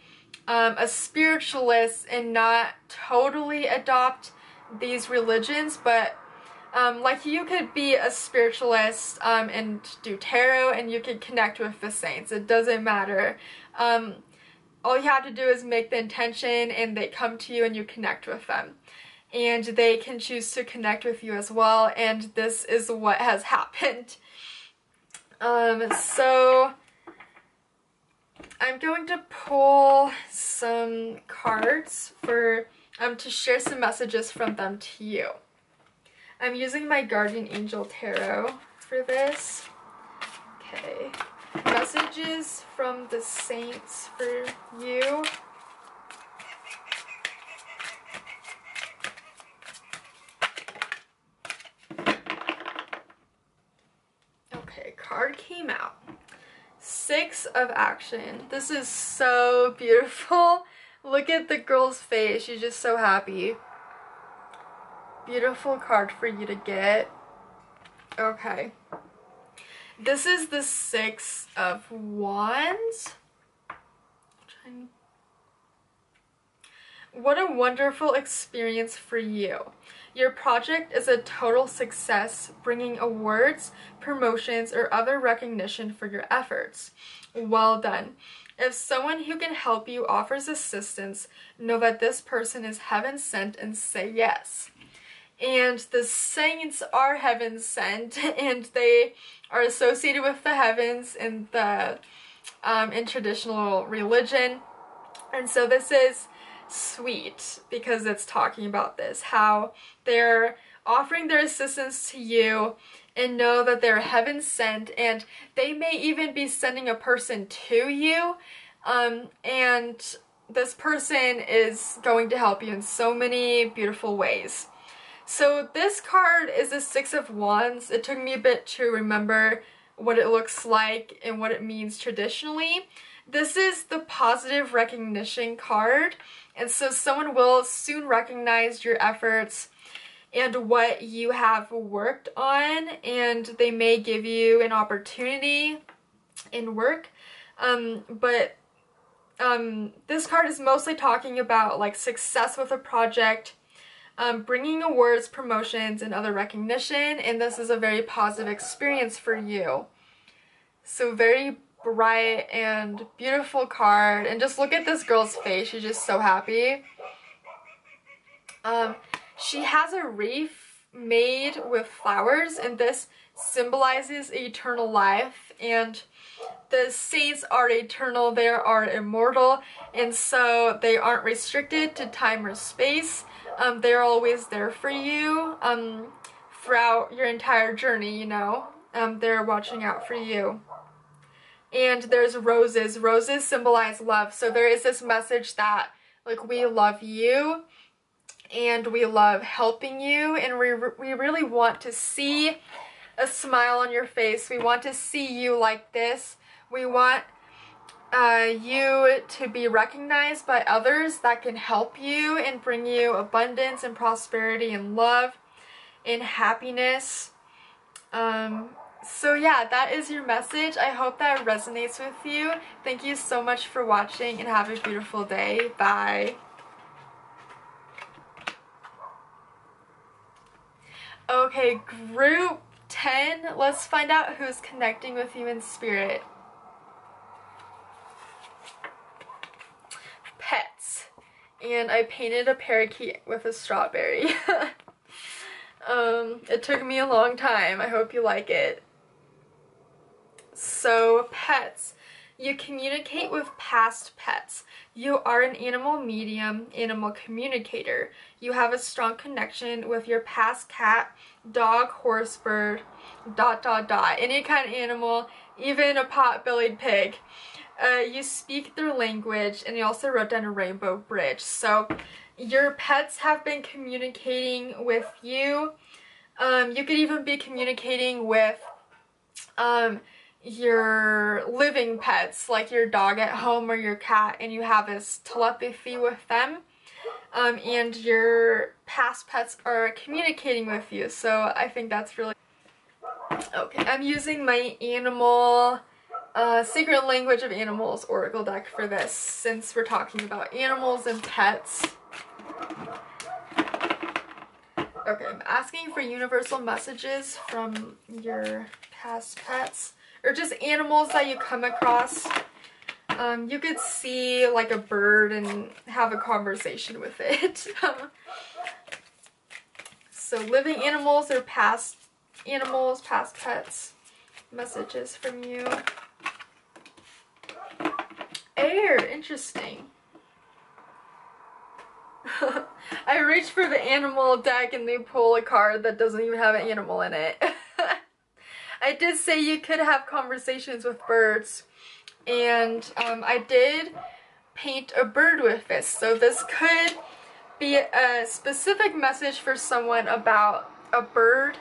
[SPEAKER 1] a spiritualist and not totally adopt these religions, but like you could be a spiritualist and do tarot, and you could connect with the saints. It doesn't matter. All you have to do is make the intention, and they come to you and you connect with them. And they can choose to connect with you as well, and this is what has happened. So I'm going to pull some cards for to share some messages from them to you. I'm using my Guardian Angel Tarot for this. Okay. Messages from the saints for you. Card came out. 6 of Action. This is so beautiful. Look at the girl's face. She's just so happy. Beautiful card for you to get. Okay. This is the 6 of Wands. What a wonderful experience for you. Your project is a total success, bringing awards, promotions, or other recognition for your efforts. Well done. If someone who can help you offers assistance, know that this person is heaven sent and say yes. and the saints are heaven sent, and they are associated with the heavens in the in traditional religion. And so this is sweet because it's talking about this, how they're offering their assistance to you and know that they're heaven sent, and they may even be sending a person to you, and this person is going to help you in so many beautiful ways. So this card is a Six of Wands. It took me a bit to remember what it looks like and what it means traditionally. This is the positive recognition card, and so someone will soon recognize your efforts and what you have worked on, and they may give you an opportunity in work. But this card is mostly talking about like success with a project, bringing awards, promotions, and other recognition, and this is a very positive experience for you. So very bright and beautiful card, and just look at this girl's face. She's just so happy. She has a wreath made with flowers, and this symbolizes eternal life, and the saints are eternal, they are immortal, and so they aren't restricted to time or space. They're always there for you throughout your entire journey, you know. They're watching out for you. And there's roses. Roses symbolize love, so there is this message that like we love you and we love helping you, and we really want to see a smile on your face. We want to see you like this. We want you to be recognized by others that can help you and bring you abundance and prosperity and love and happiness. So yeah, that is your message. I hope that resonates with you. Thank you so much for watching, and have a beautiful day. Bye. Okay, group 10. Let's find out who's connecting with you in spirit. Pets. And I painted a parakeet with a strawberry. It took me a long time. I hope you like it. So, pets. You communicate with past pets. You are an animal medium, animal communicator. You have a strong connection with your past cat, dog, horse, bird, ... any kind of animal, even a pot-bellied pig. You speak their language, and you also wrote down a rainbow bridge. So your pets have been communicating with you. You could even be communicating with your living pets, like your dog at home or your cat, and you have this telepathy with them, and your past pets are communicating with you, so I think that's really... Okay, I'm using my animal Secret Language of Animals Oracle deck for this, since we're talking about animals and pets. Okay, I'm asking for universal messages from your past pets, or just animals that you come across. You could see like a bird and have a conversation with it. So living animals or past animals, past pets, messages from you. Air, interesting. I reached for the animal deck and they pull a card that doesn't even have an animal in it. I did say you could have conversations with birds, and I did paint a bird with this, so this could be a specific message for someone about a bird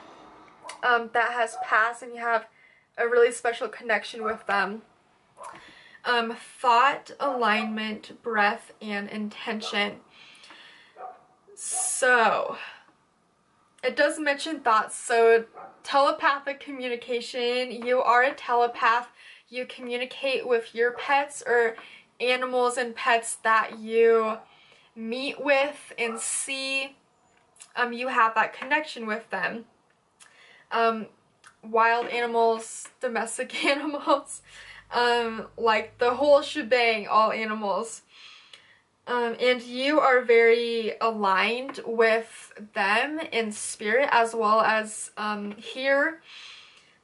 [SPEAKER 1] that has passed and you have a really special connection with them. Thought, alignment, breath, and intention. So it does mention thoughts, so telepathic communication. You are a telepath. You communicate with your pets or animals and pets that you meet with and see. You have that connection with them. Wild animals, domestic animals, like the whole shebang, all animals. And you are very aligned with them in spirit as well as here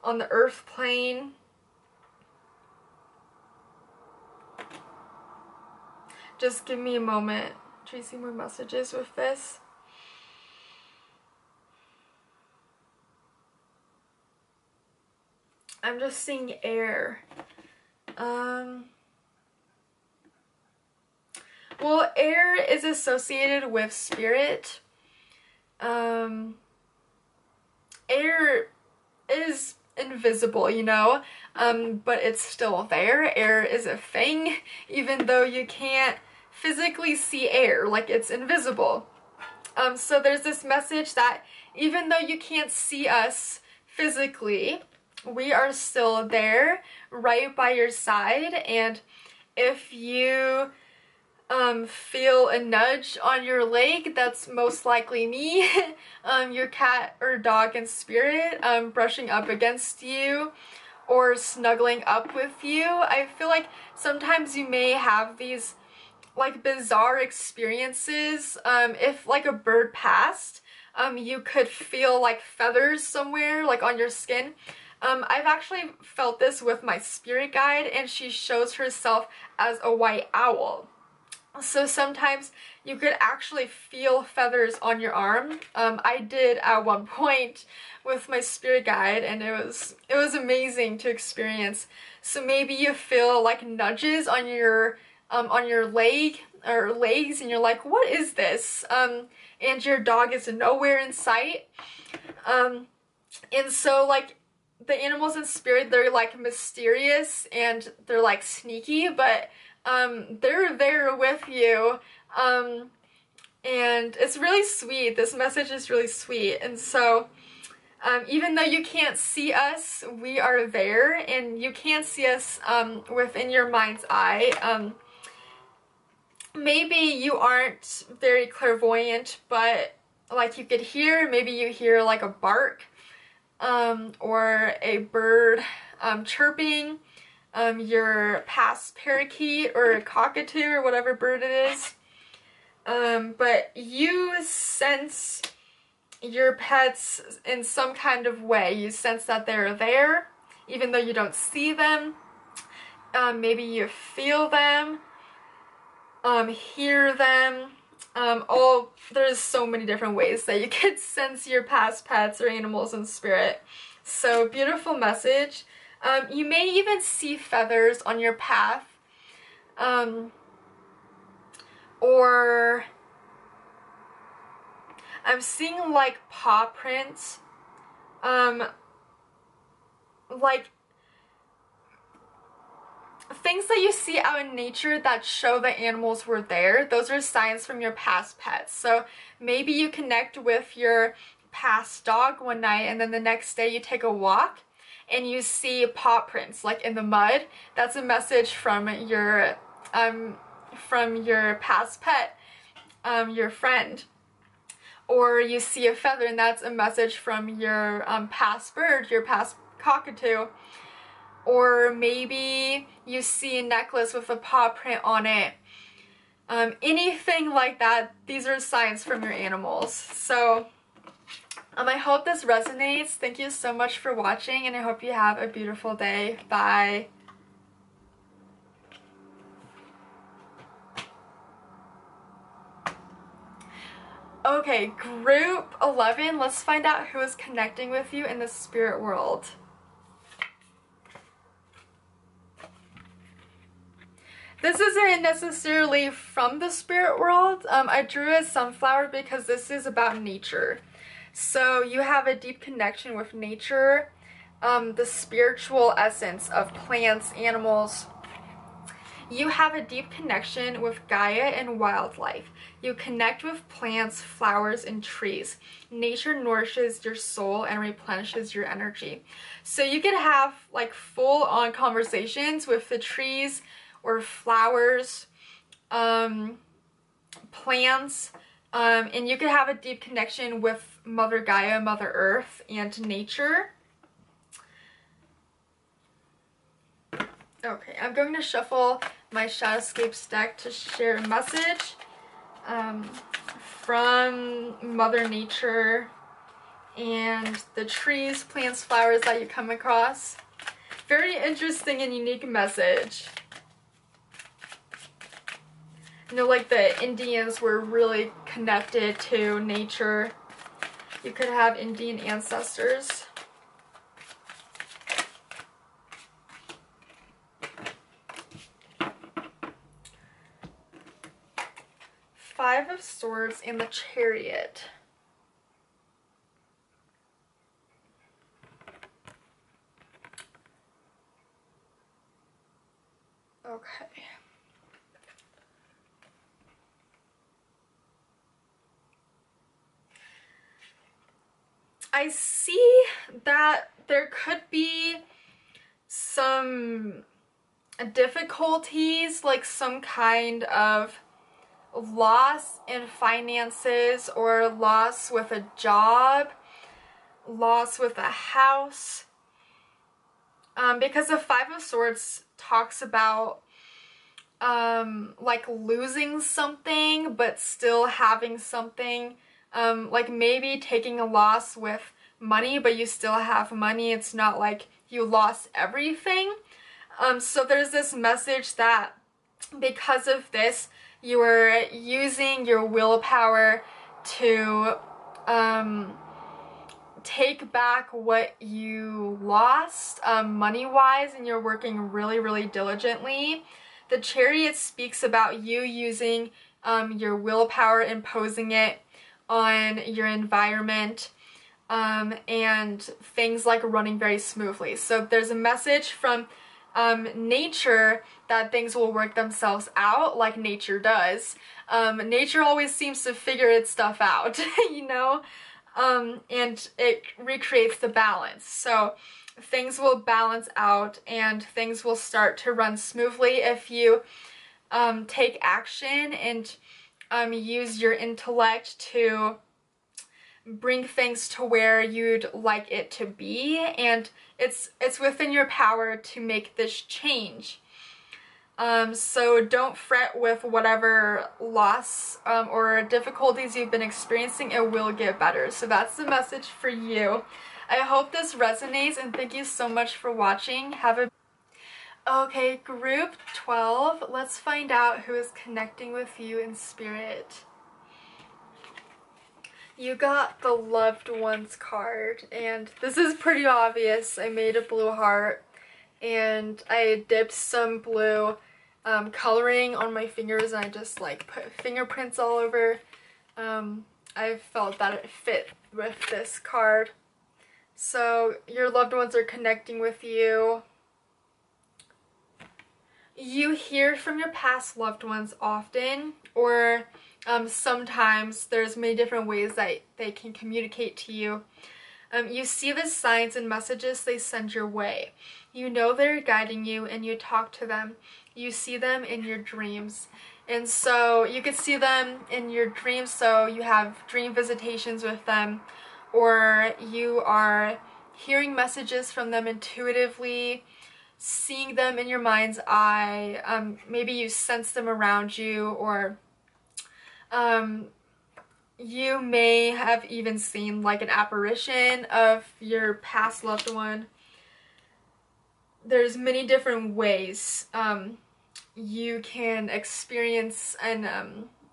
[SPEAKER 1] on the earth plane. Just give me a moment. Tracing more messages with this. I'm just seeing air. Well, air is associated with spirit. Air is invisible, you know, but it's still there. Air is a thing, even though you can't physically see air, like it's invisible. So there's this message that even though you can't see us physically, we are still there right by your side, and if you feel a nudge on your leg, that's most likely me, your cat or dog in spirit, brushing up against you or snuggling up with you. I feel like sometimes you may have these like bizarre experiences. If like a bird passed, you could feel like feathers somewhere like on your skin. I've actually felt this with my spirit guide, and she shows herself as a white owl. So sometimes you could actually feel feathers on your arm. I did at one point with my spirit guide, and it was amazing to experience. So maybe you feel like nudges on your leg or legs, and you're like, what is this? And your dog is nowhere in sight. And so like the animals in spirit, they're like mysterious and they're like sneaky, but they're there with you, and it's really sweet. This message is really sweet. And so even though you can't see us, we are there, and you can see us within your mind's eye. Maybe you aren't very clairvoyant, but like you could hear, maybe you hear like a bark or a bird chirping. Your past parakeet or cockatoo or whatever bird it is. But you sense your pets in some kind of way. You sense that they're there, even though you don't see them. Maybe you feel them, hear them. There's so many different ways that you could sense your past pets or animals in spirit. So beautiful message. You may even see feathers on your path, or I'm seeing like paw prints, like things that you see out in nature that show that animals were there. Those are signs from your past pets. So maybe you connect with your past dog one night, and then the next day you take a walk and you see paw prints like in the mud. That's a message from your past pet, your friend. Or you see a feather, and that's a message from your past bird, your past cockatoo. Or maybe you see a necklace with a paw print on it. Anything like that, these are signs from your animals. So I hope this resonates. Thank you so much for watching, and I hope you have a beautiful day. Bye. Okay, group 11, let's find out who is connecting with you in the spirit world. This isn't necessarily from the spirit world. I drew a sunflower because this is about nature. So you have a deep connection with nature, the spiritual essence of plants, animals. You have a deep connection with Gaia and wildlife. You connect with plants, flowers, and trees. Nature nourishes your soul and replenishes your energy. So you could have like full-on conversations with the trees or flowers, plants, and you could have a deep connection with Mother Gaia, Mother Earth, and nature. Okay, I'm going to shuffle my Shadowscapes deck to share a message from Mother Nature and the trees, plants, flowers that you come across. Very interesting and unique message. You know, like the Indians were really connected to nature. You could have Indian ancestors. Five of Swords and the Chariot. Okay. I see that there could be some difficulties, like some kind of loss in finances or loss with a job, loss with a house, because the Five of Swords talks about like losing something but still having something, like maybe taking a loss with money but you still have money. It's not like you lost everything. So there's this message that because of this, you are using your willpower to take back what you lost money-wise, and you're working really, really diligently. The Chariot speaks about you using your willpower, imposing it on your environment, and things like running very smoothly. So there's a message from nature that things will work themselves out like nature does. Nature always seems to figure its stuff out, you know, and it recreates the balance. So things will balance out and things will start to run smoothly if you take action and use your intellect to bring things to where you'd like it to be, and it's within your power to make this change. So don't fret with whatever loss or difficulties you've been experiencing. It will get better. So that's the message for you. I hope this resonates, and thank you so much for watching. Okay, group 12, let's find out who is connecting with you in spirit. You got the Loved Ones card, and this is pretty obvious. I made a blue heart, and I dipped some blue coloring on my fingers, and I just like put fingerprints all over. I felt that it fit with this card. So your loved ones are connecting with you. You hear from your past loved ones often, or sometimes there's many different ways that they can communicate to you. You see the signs and messages they send your way. You know they're guiding you, and you talk to them. You see them in your dreams. And so you could see them in your dreams, so you have dream visitations with them, or you are hearing messages from them intuitively, seeing them in your mind's eye. Maybe you sense them around you, or you may have even seen like an apparition of your past loved one. There's many different ways you can experience and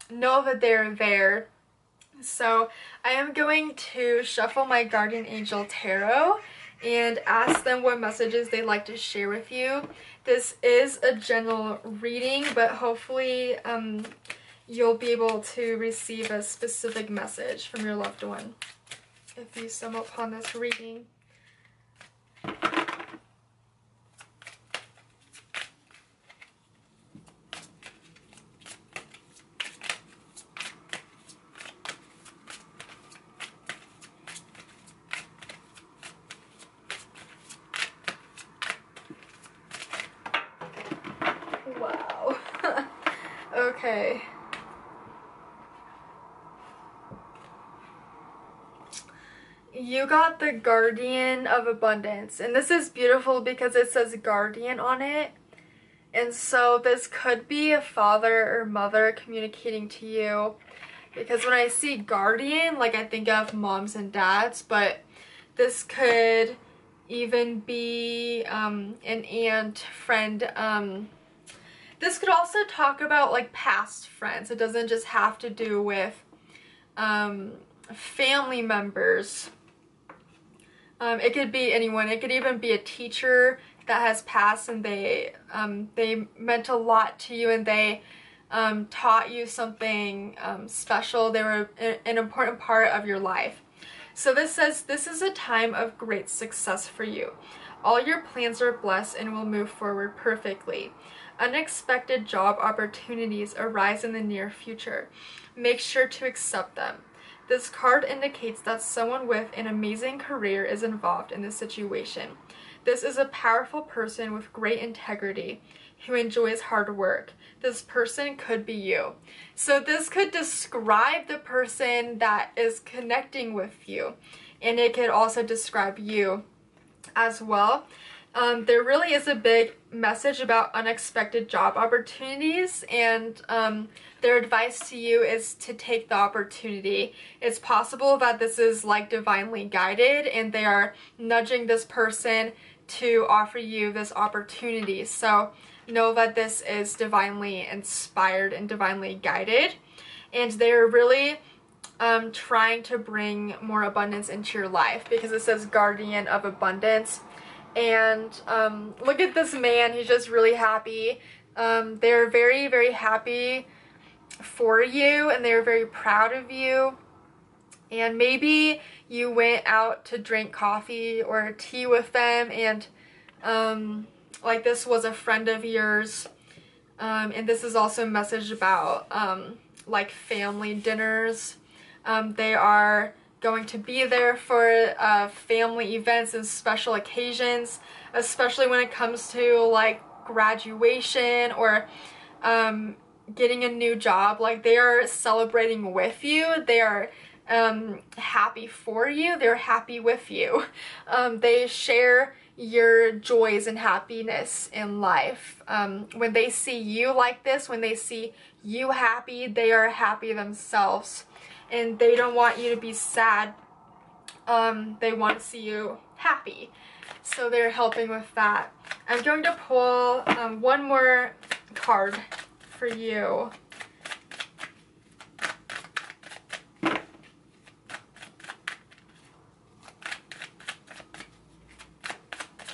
[SPEAKER 1] know that they're there. So I am going to shuffle my Guardian Angel Tarot and ask them what messages they'd like to share with you. This is a general reading, but hopefully you'll be able to receive a specific message from your loved one if you stumble upon this reading. Wow. Okay. You got the Guardian of Abundance, and this is beautiful because it says Guardian on it, And so this could be a father or mother communicating to you, because when I see guardian, like I think of moms and dads, but this could even be an aunt, friend. This could also talk about like past friends. It doesn't just have to do with family members. It could be anyone. It could even be a teacher that has passed, and they meant a lot to you, and they taught you something special. They were an important part of your life. So this says, this is a time of great success for you. All your plans are blessed and will move forward perfectly. Unexpected job opportunities arise in the near future. Make sure to accept them. This card indicates that someone with an amazing career is involved in this situation. This is a powerful person with great integrity who enjoys hard work. This person could be you. So this could describe the person that is connecting with you, and it could also describe you as well. There really is a big message about unexpected job opportunities, and their advice to you is to take the opportunity. It's possible that this is like divinely guided, and they are nudging this person to offer you this opportunity. So know that this is divinely inspired and divinely guided, and they're really trying to bring more abundance into your life, because it says guardian of abundance. And look at this man, he's just really happy. They're very, very happy for you, and they're very proud of you. And maybe you went out to drink coffee or tea with them, and like this was a friend of yours. And this is also a message about like family dinners. They are going to be there for family events and special occasions, especially when it comes to like graduation or getting a new job. Like they are celebrating with you. They are happy for you. They're happy with you. They share your joys and happiness in life. When they see you like this, when they see you happy, they are happy themselves, and they don't want you to be sad. They want to see you happy, so they're helping with that. I'm going to pull one more card for you.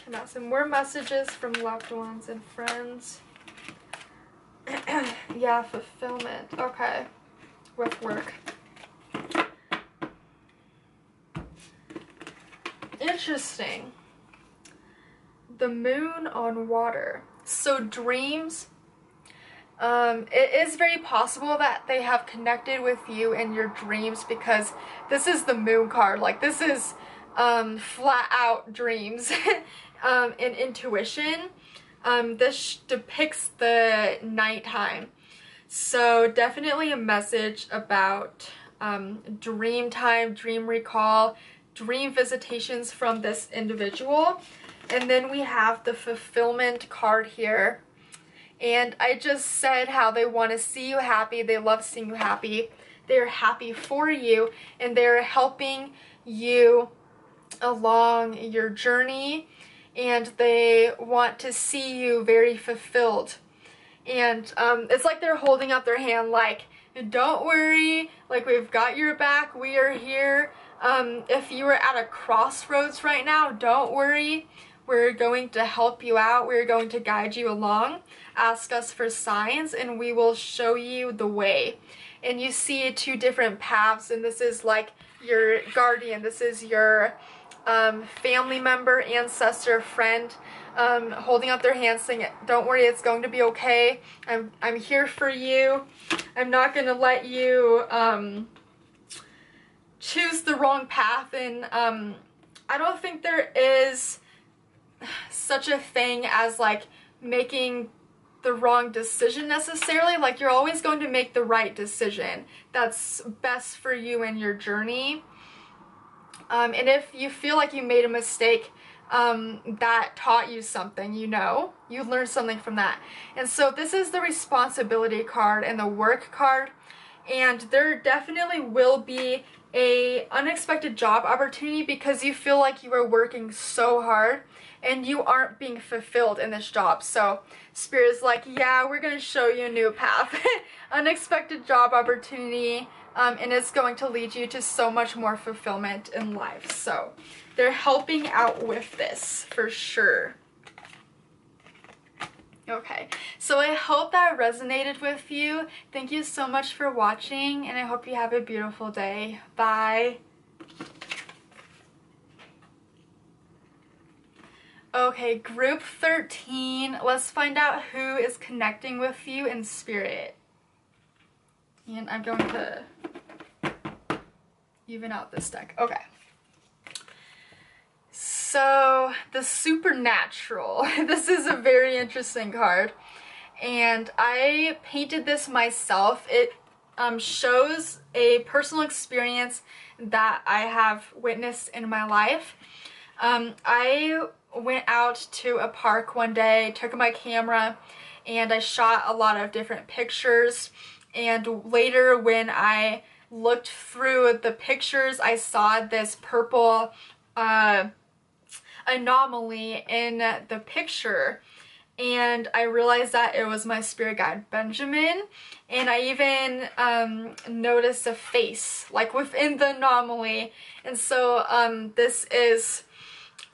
[SPEAKER 1] Come out some more messages from loved ones and friends. Yeah, fulfillment. Okay, with work. Interesting. The moon on water. So dreams, it is very possible that they have connected with you in your dreams, because this is the moon card. Like this is flat out dreams and intuition. This depicts the nighttime. So definitely a message about dream time, dream recall, dream visitations from this individual. And then we have the fulfillment card here. And I just said how they want to see you happy. They love seeing you happy. They're happy for you, and they're helping you along your journey, and they want to see you very fulfilled. And it's like they're holding up their hand like, don't worry, like we've got your back, we are here. If you were at a crossroads right now, don't worry. We're going to help you out. We're going to guide you along. Ask us for signs and we will show you the way. And you see two different paths, and this is like your guardian. This is your family member, ancestor, friend, holding up their hands saying, don't worry, it's going to be okay. I'm here for you. I'm not going to let you choose the wrong path. And I don't think there is such a thing as like making the wrong decision necessarily. Like you're always going to make the right decision that's best for you in your journey. And if you feel like you made a mistake, that taught you something, you know? You learned something from that. And so this is the responsibility card and the work card. And there definitely will be a unexpected job opportunity because you feel like you are working so hard and you aren't being fulfilled in this job. So Spirit is like, yeah, we're going to show you a new path. Unexpected job opportunity, and it's going to lead you to so much more fulfillment in life. So they're helping out with this for sure. Okay, so I hope that resonated with you. Thank you so much for watching, and I hope you have a beautiful day. Bye. Okay, group 13. Let's find out who is connecting with you in spirit. And I'm going to even out this deck. Okay. So, the supernatural. This is a very interesting card. And I painted this myself. It shows a personal experience that I have witnessed in my life. I went out to a park one day, took my camera, and I shot a lot of different pictures. And later when I looked through the pictures, I saw this purple anomaly in the picture, and I realized that it was my spirit guide Benjamin. And I even noticed a face like within the anomaly. And so this is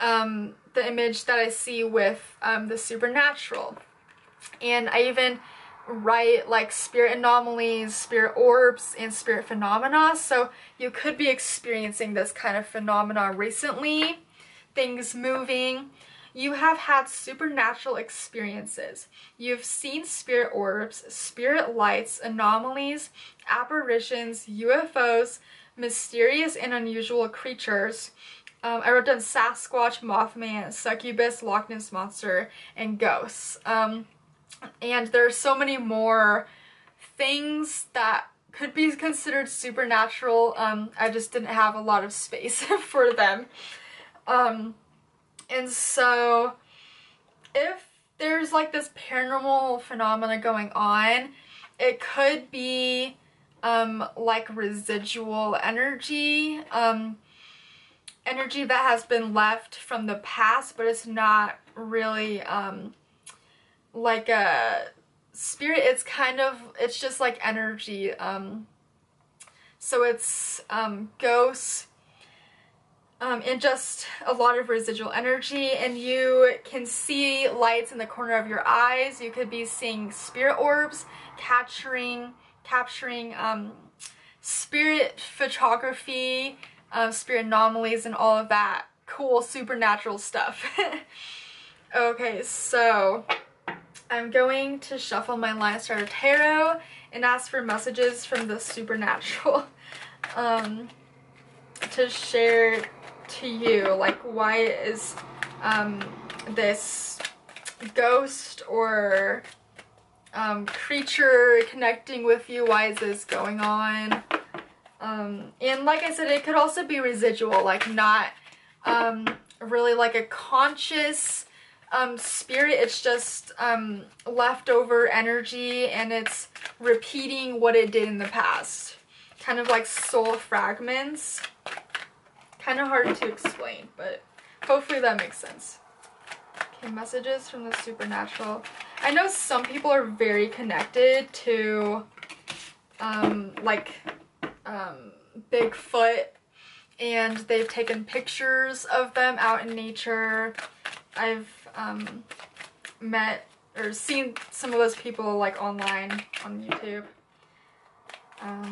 [SPEAKER 1] the image that I see with the supernatural. And I even write like spirit anomalies, spirit orbs, and spirit phenomena. So you could be experiencing this kind of phenomena recently, things moving. You have had supernatural experiences. You've seen spirit orbs, spirit lights, anomalies, apparitions, UFOs, mysterious and unusual creatures. I wrote down Sasquatch, Mothman, succubus, Loch Ness Monster, and ghosts. And there are so many more things that could be considered supernatural. I just didn't have a lot of space for them. And so if there's like this paranormal phenomena going on, it could be like residual energy, energy that has been left from the past, but it's not really like a spirit. It's kind of, it's just like energy. So it's ghosts, and just a lot of residual energy, and you can see lights in the corner of your eyes. You could be seeing spirit orbs, capturing spirit photography, spirit anomalies, and all of that cool supernatural stuff. Okay, so I'm going to shuffle my Lion Starter Tarot and ask for messages from the supernatural to share to you, like, why is this ghost or creature connecting with you? Why is this going on? And like I said, it could also be residual, like not really like a conscious spirit. It's just leftover energy, and it's repeating what it did in the past. Kind of like soul fragments. Kind of hard to explain, but hopefully that makes sense. Okay, messages from the supernatural. I know some people are very connected to Bigfoot, and they've taken pictures of them out in nature. I've met or seen some of those people like online on YouTube.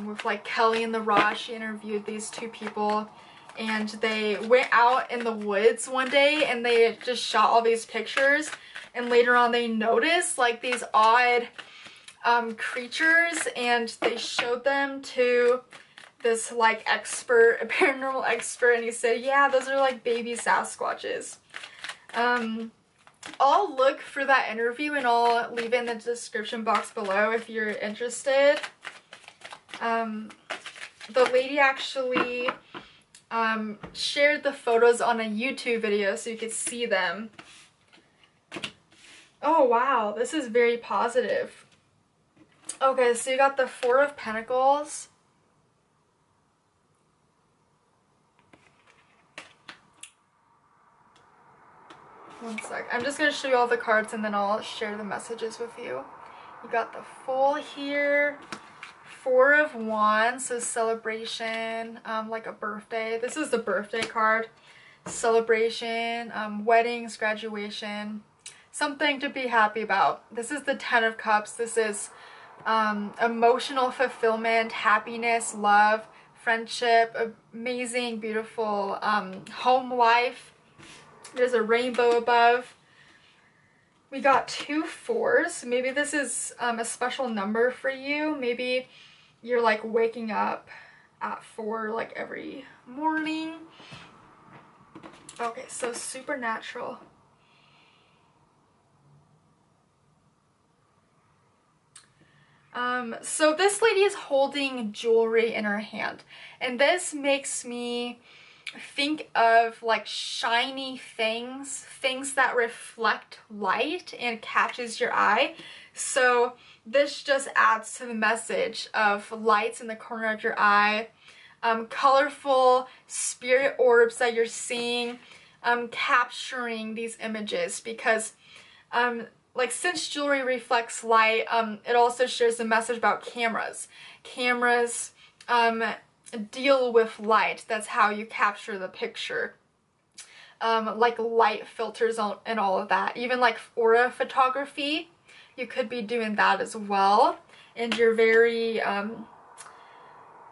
[SPEAKER 1] With like Kelly and the Raw, she interviewed these two people, and they went out in the woods one day and they just shot all these pictures, and later on they noticed like these odd creatures, and they showed them to this like expert, a paranormal expert, and he said, yeah, those are like baby Sasquatches. I'll look for that interview and I'll leave it in the description box below if you're interested. The lady actually shared the photos on a YouTube video so you could see them. Oh wow, this is very positive. Okay, so you got the Four of Pentacles. One sec. I'm just going to show you all the cards and then I'll share the messages with you. You got the Fool here. Four of Wands, so celebration, like a birthday. This is the birthday card. Celebration, weddings, graduation. Something to be happy about. This is the Ten of Cups. This is emotional fulfillment, happiness, love, friendship, amazing, beautiful home life. There's a rainbow above. We got 2 4s. Maybe this is a special number for you. Maybe you're like waking up at 4 like every morning. Okay, so supernatural. So this lady is holding jewelry in her hand, and this makes me think of like shiny things that reflect light and catches your eye. So this just adds to the message of lights in the corner of your eye, colorful spirit orbs that you're seeing, capturing these images, because like since jewelry reflects light, it also shares a message about cameras. Cameras deal with light. That's how you capture the picture. Like light filters and all of that. Even like aura photography, you could be doing that as well. And you're very,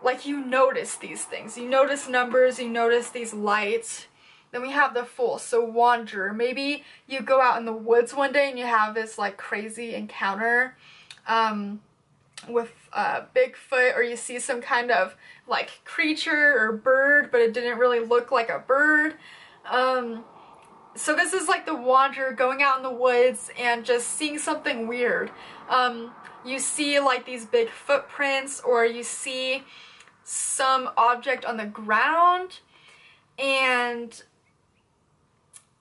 [SPEAKER 1] like you notice these things. You notice numbers, you notice these lights. Then we have the Fool, so wanderer. Maybe you go out in the woods one day and you have this like crazy encounter with Bigfoot, or you see some kind of like creature or bird, but it didn't really look like a bird. So this is like the wanderer going out in the woods and just seeing something weird. You see like these big footprints, or you see some object on the ground, and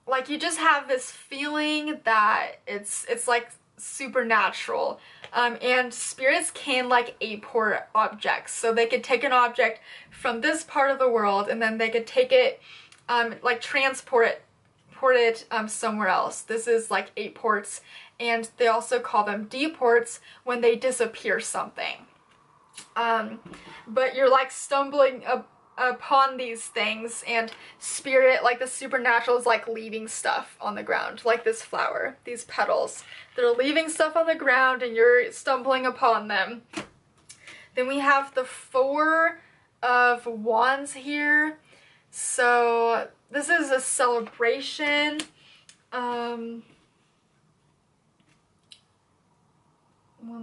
[SPEAKER 1] like you just have this feeling that it's like supernatural. And spirits can like apport objects, so they could take an object from this part of the world and then they could take it, like transport it somewhere else. This is like apports, and they also call them deports when they disappear something. But you're like stumbling upon these things, and spirit, like the supernatural, is like leaving stuff on the ground, like this flower, these petals. They're leaving stuff on the ground and you're stumbling upon them. Then we have the Four of Wands here. So this is a celebration. One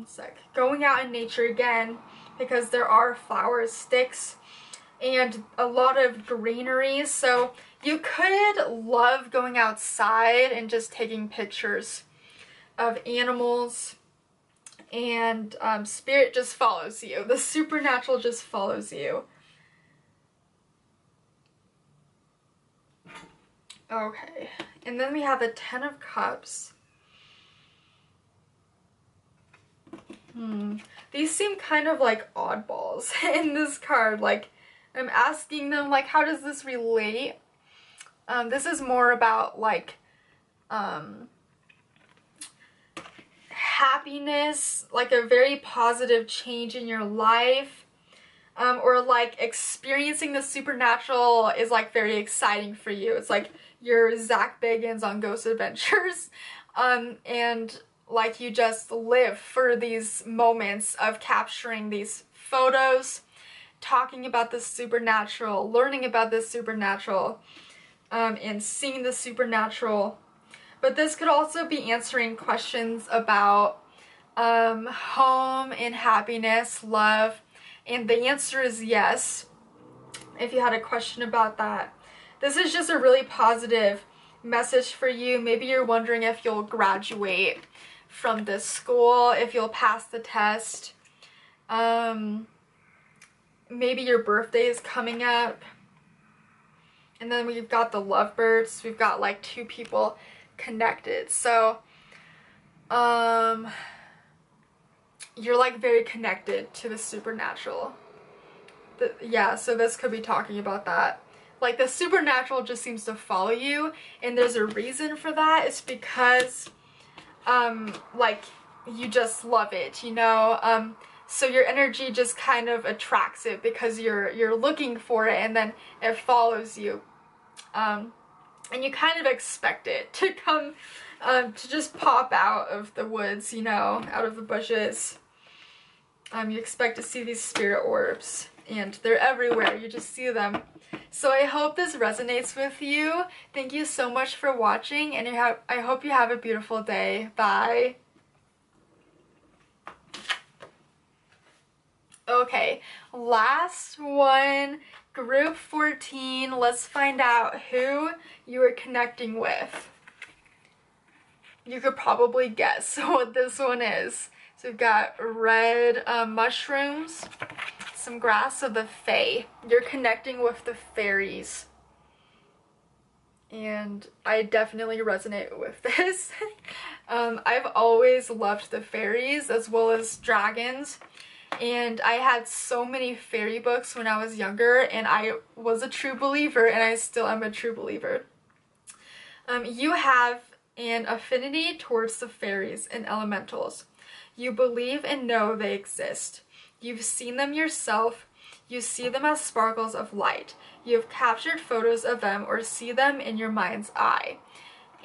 [SPEAKER 1] sec. Going out in nature again, because there are flowers, sticks, and a lot of greenery. So you could love going outside and just taking pictures of animals, and spirit just follows you. The supernatural just follows you. Okay, and then we have the Ten of Cups. These seem kind of like oddballs in this card. Like, I'm asking them, like, how does this relate? This is more about, like, happiness, like a very positive change in your life, or, like, experiencing the supernatural is, like, very exciting for you. It's like you're Zach Bagans on Ghost Adventures, and, like, you just live for these moments of capturing these photos, talking about the supernatural, learning about the supernatural, and seeing the supernatural. But this could also be answering questions about home and happiness, love, and the answer is yes, if you had a question about that. This is just a really positive message for you. Maybe you're wondering if you'll graduate from this school, if you'll pass the test. Maybe your birthday is coming up. And then we've got the lovebirds. We've got like two people connected. So, you're like very connected to the supernatural. Yeah, so this could be talking about that. Like the supernatural just seems to follow you, and there's a reason for that. It's because, like you just love it, you know? So your energy just kind of attracts it because you're looking for it, and then it follows you. And you kind of expect it to come, to just pop out of the woods, you know, out of the bushes. You expect to see these spirit orbs, and they're everywhere. You just see them. So I hope this resonates with you. Thank you so much for watching, and I hope you have a beautiful day. Bye. Okay, last one, group 14. Let's find out who you are connecting with. You could probably guess what this one is. So we've got red mushrooms, some grass, so the fae. You're connecting with the fairies. And I definitely resonate with this. I've always loved the fairies as well as dragons. And I had so many fairy books when I was younger, and I was a true believer, and I still am a true believer. You have an affinity towards the fairies and elementals. You believe and know they exist. You've seen them yourself. You see them as sparkles of light. You have captured photos of them or see them in your mind's eye.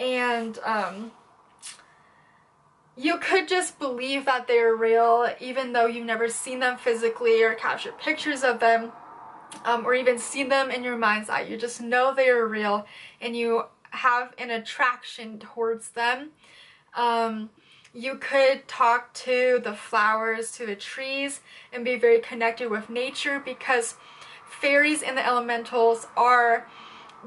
[SPEAKER 1] And you could just believe that they're real even though you've never seen them physically or captured pictures of them, or even seen them in your mind's eye. You just know they are real, and you have an attraction towards them. You could talk to the flowers, to the trees, and be very connected with nature, because fairies and the elementals are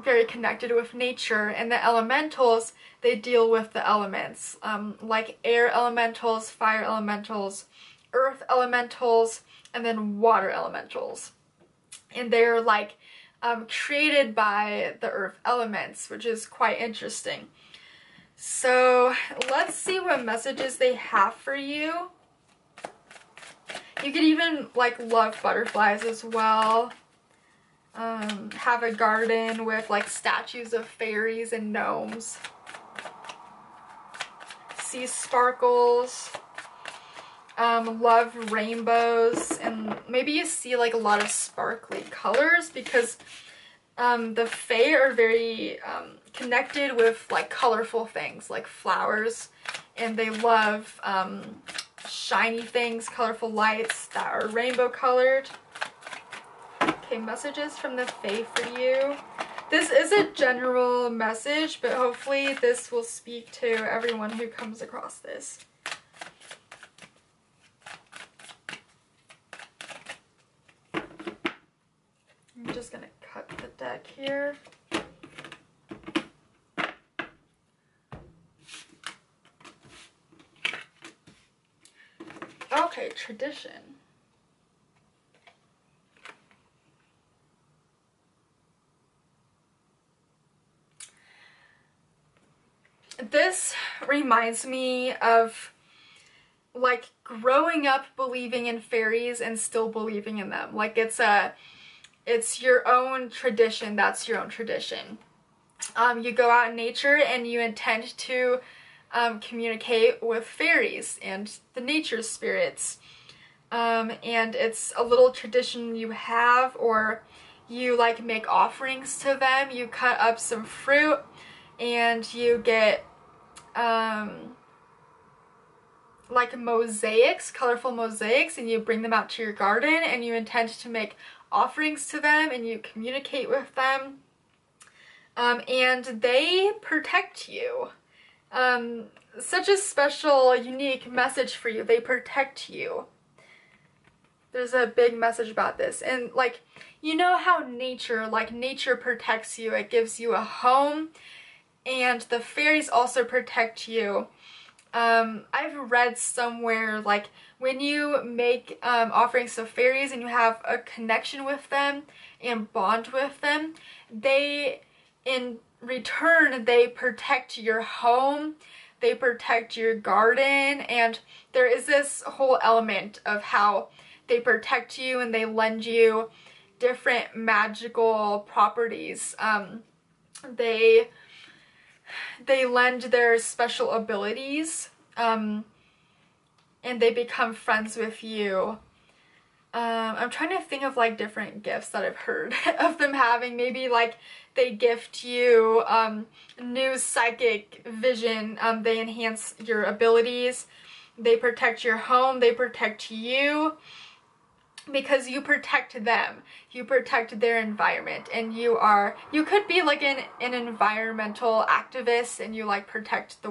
[SPEAKER 1] very connected with nature, and the elementals, they deal with the elements, like air elementals, fire elementals, earth elementals, and then water elementals. And they're like created by the earth elements, which is quite interesting. So let's see what messages they have for you. You could even like love butterflies as well. Have a garden with like statues of fairies and gnomes. See sparkles. Love rainbows, and maybe you see like a lot of sparkly colors, because the fae are very connected with like colorful things like flowers, and they love shiny things, colorful lights that are rainbow colored. Okay, messages from the fae for you. This is a general message, but hopefully this will speak to everyone who comes across this. I'm just gonna cut the deck here. Okay, tradition. This reminds me of like growing up believing in fairies and still believing in them. Like it's your own tradition. That's your own tradition. You go out in nature and you intend to communicate with fairies and the nature spirits. And it's a little tradition you have, or you like make offerings to them. You cut up some fruit and you get like mosaics, colorful mosaics, and you bring them out to your garden and you intend to make offerings to them, and you communicate with them, and they protect you. Such a special, unique message for you. They protect you. There's a big message about this. And like, you know how nature protects you. It gives you a home, and the fairies also protect you I've read somewhere like when you make offerings to fairies and you have a connection with them and bond with them, they, in return, they protect your home, they protect your garden, and there is this whole element of how they protect you and they lend you different magical properties. They lend their special abilities, and they become friends with you. I'm trying to think of like different gifts that I've heard of them having. Maybe like they gift you new psychic vision, they enhance your abilities, they protect your home, they protect you, because you protect them, you protect their environment, and you could be like an environmental activist and you like protect the